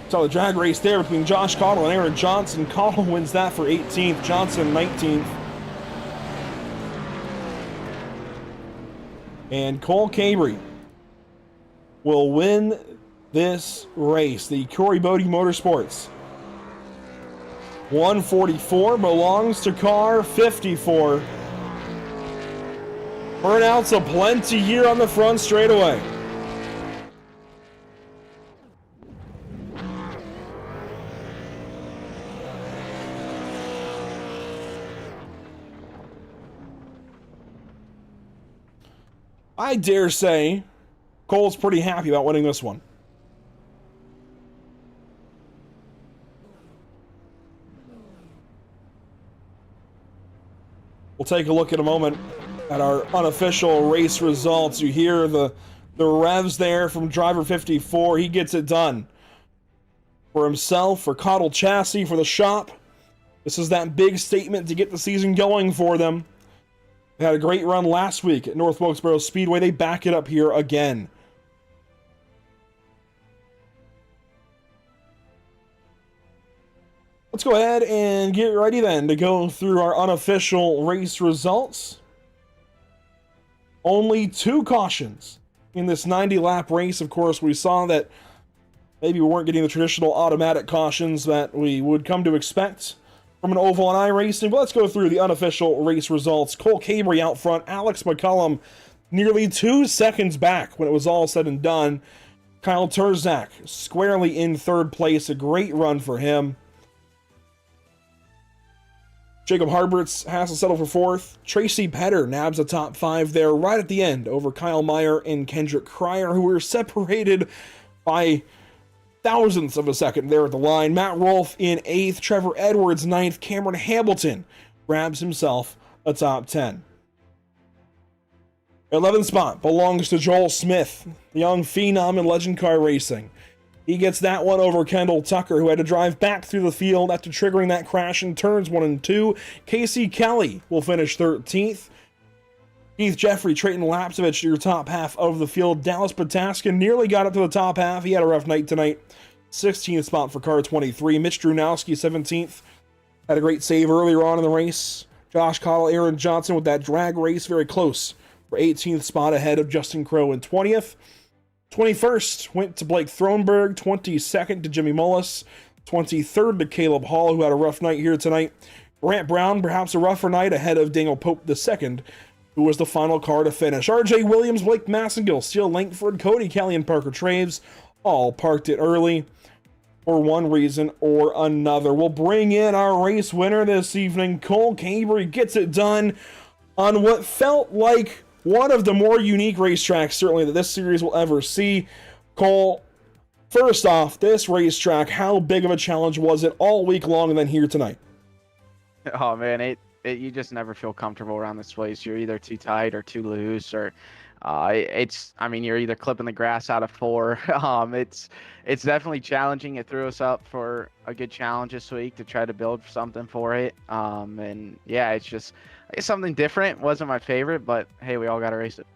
Saw the drag race there between Josh Cottle and Aaron Johnson. Cottle wins that for 18th, Johnson 19th. And Cole Cabry will win this race. The Corey Bodie Motorsports 144 belongs to car 54. Burnouts aplenty here on the front straightaway. I dare say Cole's pretty happy about winning this one. We'll take a look in a moment at our unofficial race results. You hear the revs there from driver 54. He gets it done for himself, for Cottle Chassis, for the shop. This is that big statement to get the season going for them. They had a great run last week at North Wilkesboro Speedway. They back it up here again. Let's go ahead and get ready then to go through our unofficial race results. Only 2 cautions in this 90-lap race. Of course, we saw that maybe we weren't getting the traditional automatic cautions that we would come to expect from an oval and I racing. But let's go through the unofficial race results. Cole Cabry out front. Alex McCullum nearly 2 seconds back when it was all said and done. Kyle Turzak squarely in 3rd place. A great run for him. Jacob Harberts has to settle for 4th. Tracy Petter nabs a top 5 there right at the end over Kyle Meyer and Kendrick Cryer, who were separated by thousandths of a second there at the line. Matt Rolfe in 8th. Trevor Edwards 9th. Cameron Hamilton grabs himself a top 10. 11th spot belongs to Joel Smith, the young phenom in legend car racing. He gets that one over Kendall Tucker, who had to drive back through the field after triggering that crash in turns 1 and 2. Casey Kelly will finish 13th. Keith Jeffrey, Trayton Lapsevich, your top half of the field. Dallas Potaskin nearly got up to the top half. He had a rough night tonight. 16th spot for car 23. Mitch Drunowski, 17th. Had a great save earlier on in the race. Josh Cottle, Aaron Johnson with that drag race, very close for 18th spot ahead of Justin Crow in 20th. 21st went to Blake Thronberg, 22nd to Jimmy Mullis, 23rd to Caleb Hall, who had a rough night here tonight. Grant Brown, perhaps a rougher night, ahead of Daniel Pope II, who was the final car to finish. RJ Williams, Blake Massengill, Steele Langford, Cody Kelly, and Parker Traves all parked it early for one reason or another. We'll bring in our race winner this evening. Cole Cabry gets it done on what felt like one of the more unique racetracks, certainly, that this series will ever see. Cole, first off, this racetrack, how big of a challenge was it all week long and then here tonight? Oh, man, you just never feel comfortable around this place. You're either too tight or too loose, or you're either clipping the grass out of 4. It's definitely challenging. It threw us up for a good challenge this week to try to build something for it. And yeah, it's just It's something different. Wasn't my favorite, but hey, we all got to race it.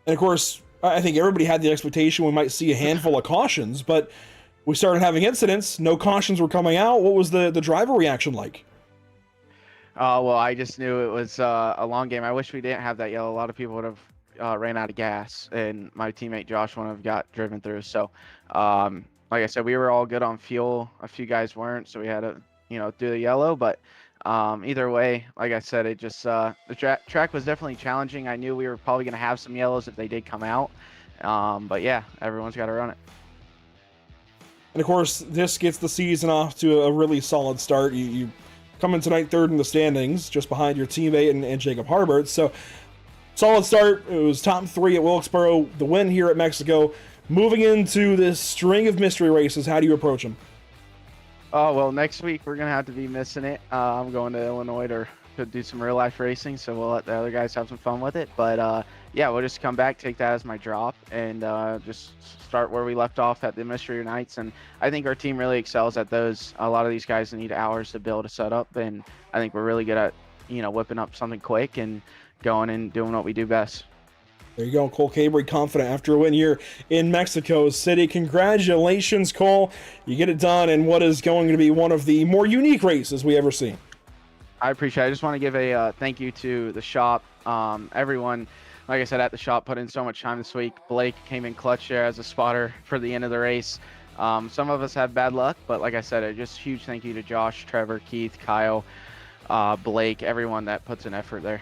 And of course, I think everybody had the expectation we might see a handful of cautions, but we started having incidents. No cautions were coming out. What was the driver reaction like? Well, I just knew it was a long game. I wish we didn't have that yellow. A lot of people would have ran out of gas, and my teammate Josh wouldn't have got driven through. So, like I said, we were all good on fuel. A few guys weren't, so we had to, do the yellow. But either way, like I said, it just the track was definitely challenging. I knew we were probably going to have some yellows if they did come out. But yeah, everyone's got to run it. And of course, this gets the season off to a really solid start. You come in tonight third in the standings, just behind your teammate and Jacob Harbert. So, solid start. It was top 3 at Wilkesboro, the win here at Mexico. Moving into this string of mystery races, how do you approach them? Oh, well, next week we're going to have to be missing it. I'm going to Illinois to do some real life racing, so we'll let the other guys have some fun with it. But yeah, we'll just come back, take that as my drop, and just start where we left off at the mystery nights. And I think our team really excels at those. A lot of these guys need hours to build a setup, and I think we're really good at, whipping up something quick and going and doing what we do best. There you go, Cole Cabre, confident after a win here in Mexico City. Congratulations, Cole. You get it done in what is going to be one of the more unique races we ever seen. I appreciate it. I just want to give a thank you to the shop. Everyone, like I said, at the shop put in so much time this week. Blake came in clutch there as a spotter for the end of the race. Some of us had bad luck, but like I said, a just huge thank you to Josh, Trevor, Keith, Kyle, Blake, everyone that puts in effort there.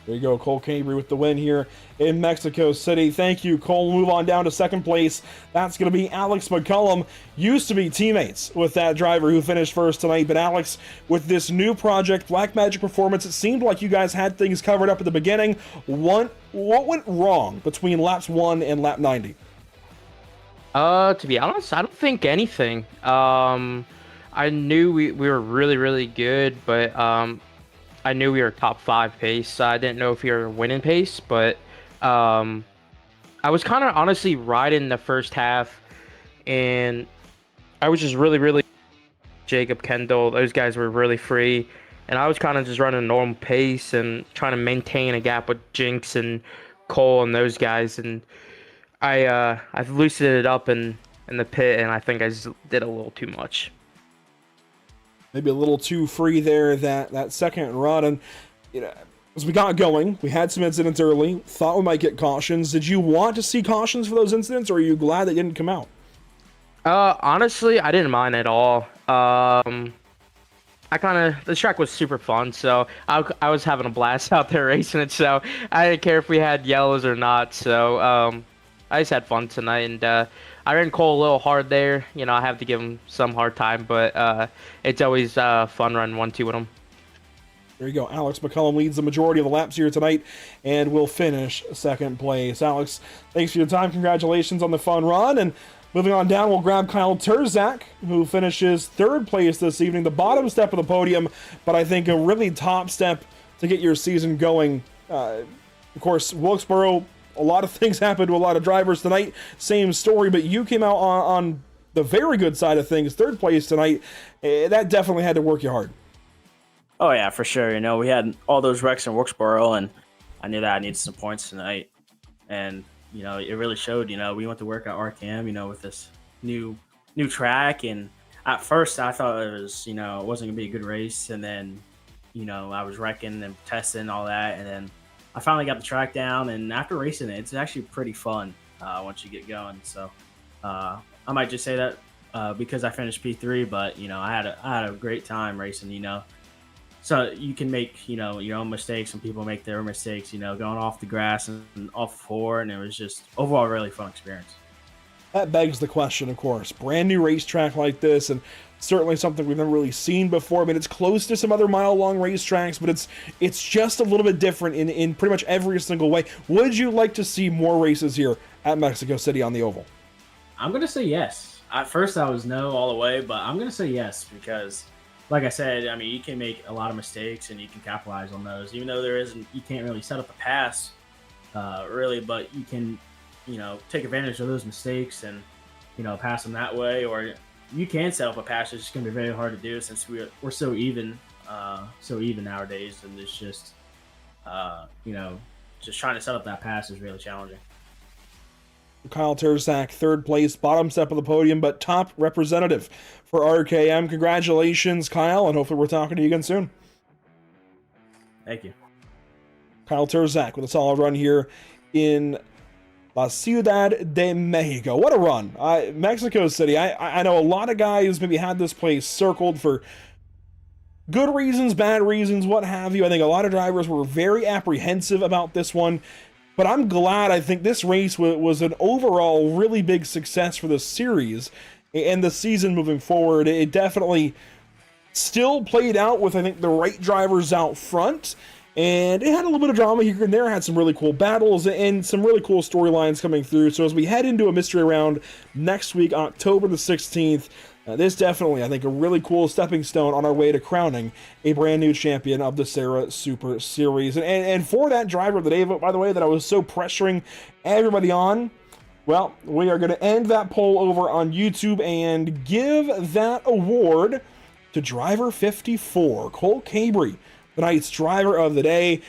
There you go, Cole Cabre with the win here in Mexico City. Thank you, Cole. We'll move on down to second place. That's going to be Alex McCullum. Used to be teammates with that driver who finished first tonight. But Alex, with this new project, Black Magic Performance, it seemed like you guys had things covered up at the beginning. What went wrong between laps 1 and lap 90? To be honest, I don't think anything. I knew we were really, really good, but I knew we were top 5 pace, so I didn't know if we were winning pace, but I was kind of honestly riding the first half, and I was just really, really Jacob, Kendall, those guys were really free, and I was kind of just running a normal pace and trying to maintain a gap with Jinx and Cole and those guys, and I've loosened it up in the pit, and I think I just did a little too much. Maybe a little too free there that second run. And as we got going, we had some incidents early, thought we might get cautions. Did you want to see cautions for those incidents, or are you glad they didn't come out? Honestly, I didn't mind at all. The track was super fun, so I was having a blast out there racing it, so I didn't care if we had yellows or not. So I just had fun tonight, and I ran Cole a little hard there. I have to give him some hard time, but it's always fun running 1-2 with him. There you go. Alex McCullum leads the majority of the laps here tonight and will finish second place. Alex, thanks for your time. Congratulations on the fun run. And moving on down, we'll grab Kyle Terzak, who finishes third place this evening. The bottom step of the podium, but I think a really top step to get your season going. Of course, Wilkesboro, a lot of things happened to a lot of drivers tonight. Same story, but you came out on the very good side of things. Third place tonight. That definitely had to work you hard. Oh, yeah, for sure. We had all those wrecks in Wilkesboro, and I knew that I needed some points tonight. And, it really showed. We went to work at RCAM, with this new track. And at first, I thought it was, it wasn't going to be a good race. And then, I was wrecking and testing all that. And then I finally got the track down, and after racing it, it's actually pretty fun once you get going. So I might just say that because I finished P3, but I had a great time racing. So you can make your own mistakes, and people make their mistakes. Going off the grass and off 4, and it was just overall a really fun experience. That begs the question, of course. Brand new racetrack like this, and certainly something we've never really seen before. I mean, it's close to some other mile-long racetracks, but it's just a little bit different in pretty much every single way. Would you like to see more races here at Mexico City on the Oval? I'm going to say yes. At first, I was no all the way, but I'm going to say yes because, like I said, I mean, you can make a lot of mistakes and you can capitalize on those. Even though you can't really set up a pass, really, but you can, take advantage of those mistakes and, pass them that way, or you can set up a pass. It's just going to be very hard to do since we're so even so even nowadays, and it's just just trying to set up that pass is really challenging. Kyle Terzak, third place, bottom step of the podium, but top representative for RKM. Congratulations, Kyle, and hopefully we're talking to you again soon. Thank you. Kyle Terzak with a solid run here in La Ciudad de Mexico. What a run. Mexico City. I know a lot of guys maybe had this place circled for good reasons, bad reasons, what have you. I think a lot of drivers were very apprehensive about this one, but I'm glad. I think this race was an overall really big success for the series and the season moving forward. It definitely still played out with, I think, the right drivers out front, and it had a little bit of drama here and there, had some really cool battles and some really cool storylines coming through. So as we head into a mystery round next week, October the 16th, this definitely, I think, a really cool stepping stone on our way to crowning a brand new champion of the SARA Super Series. And for that driver of the day vote, by the way, that I was so pressuring everybody on, well, we are going to end that poll over on YouTube and give that award to driver 54, Cole Cabry, the night's driver of the day.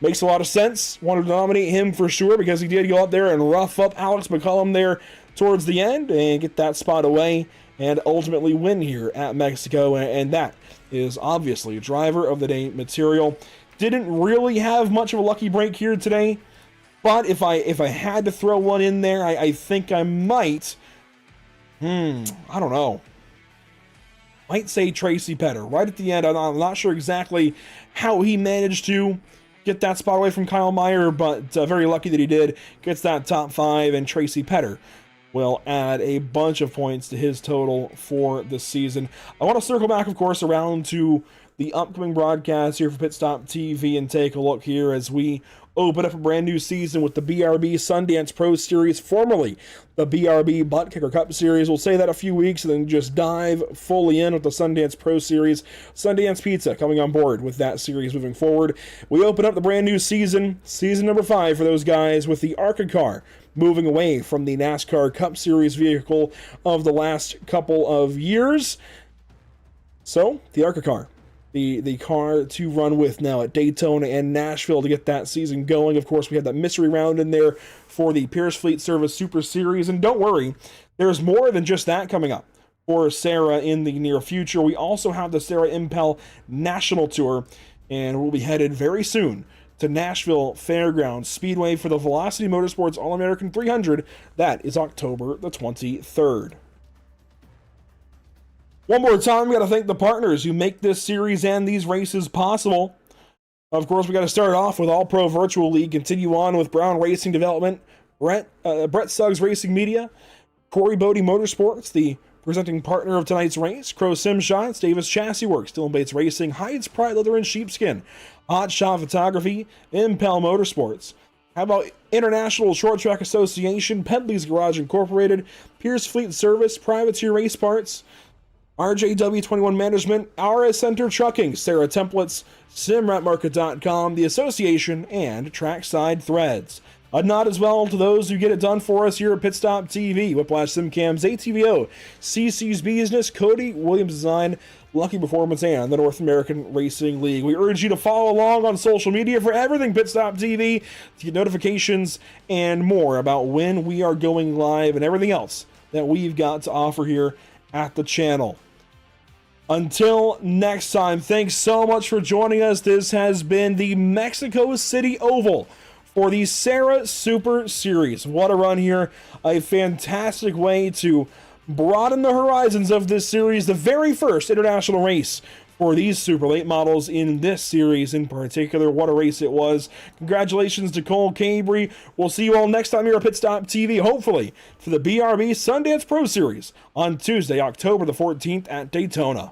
Makes a lot of sense. Wanted to nominate him for sure because he did go up there and rough up Alex McCullum there towards the end and get that spot away and ultimately win here at Mexico, and that is obviously driver of the day material. Didn't really have much of a lucky break here today, but if I had to throw one in there, I think I might, I don't know, might say Tracy Petter. Right at the end, I'm not sure exactly how he managed to get that spot away from Kyle Meyer, but very lucky that he did. Gets that top 5, and Tracy Petter will add a bunch of points to his total for the season. I want to circle back, of course, around to the upcoming broadcast here for Pit Stop TV and take a look here as we open up a brand new season with the BRB Sundance Pro Series, formerly the BRB Butt Kicker Cup Series. We'll say that a few weeks and then just dive fully in with the Sundance Pro Series. Sundance Pizza coming on board with that series moving forward. We open up the brand new season number 5 for those guys, with the ARCA car moving away from the NASCAR Cup Series vehicle of the last couple of years. So, the ARCA car, the car to run with now at Daytona and Nashville to get that season going. Of course, we had that mystery round in there for the Pierce Fleet Service Super Series. And don't worry, there's more than just that coming up for SARA in the near future. We also have the SARA Impel National Tour, and we'll be headed very soon to Nashville Fairgrounds Speedway for the Velocity Motorsports All-American 300. That is October the 23rd. One more time, we got to thank the partners who make this series and these races possible. Of course, we got to start off with All Pro Virtual League, continue on with Brown Racing Development, Brett Suggs Racing Media, Corey Bodie Motorsports, the presenting partner of tonight's race, Crow Sim Shots, Davis Chassis Works, Dylan Bates Racing, Hides Pride Leather and Sheepskin, Hot Shot Photography, Impel Motorsports. How about International Short Track Association, Pedley's Garage Incorporated, Pierce Fleet Service, Privateer Race Parts, RJW21 Management, RS Center Trucking, SARA Templates, SimRatMarket.com, the Association, and Trackside Threads. A nod as well to those who get it done for us here at Pit Stop TV, Whiplash Simcams, ATVO, CC's Business, Cody, Williams Design, Lucky Performance, and the North American Racing League. We urge you to follow along on social media for everything Pit Stop TV to get notifications and more about when we are going live and everything else that we've got to offer here at the channel. Until next time, thanks so much for joining us. This has been the Mexico City Oval for the SARA Super Series. What a run here. A fantastic way to broaden the horizons of this series. The very first international race for these super late models in this series in particular. What a race it was. Congratulations to Cole Cabry. We'll see you all next time here at Pit Stop TV, hopefully for the BRB Sundance Pro Series on Tuesday, October the 14th at Daytona.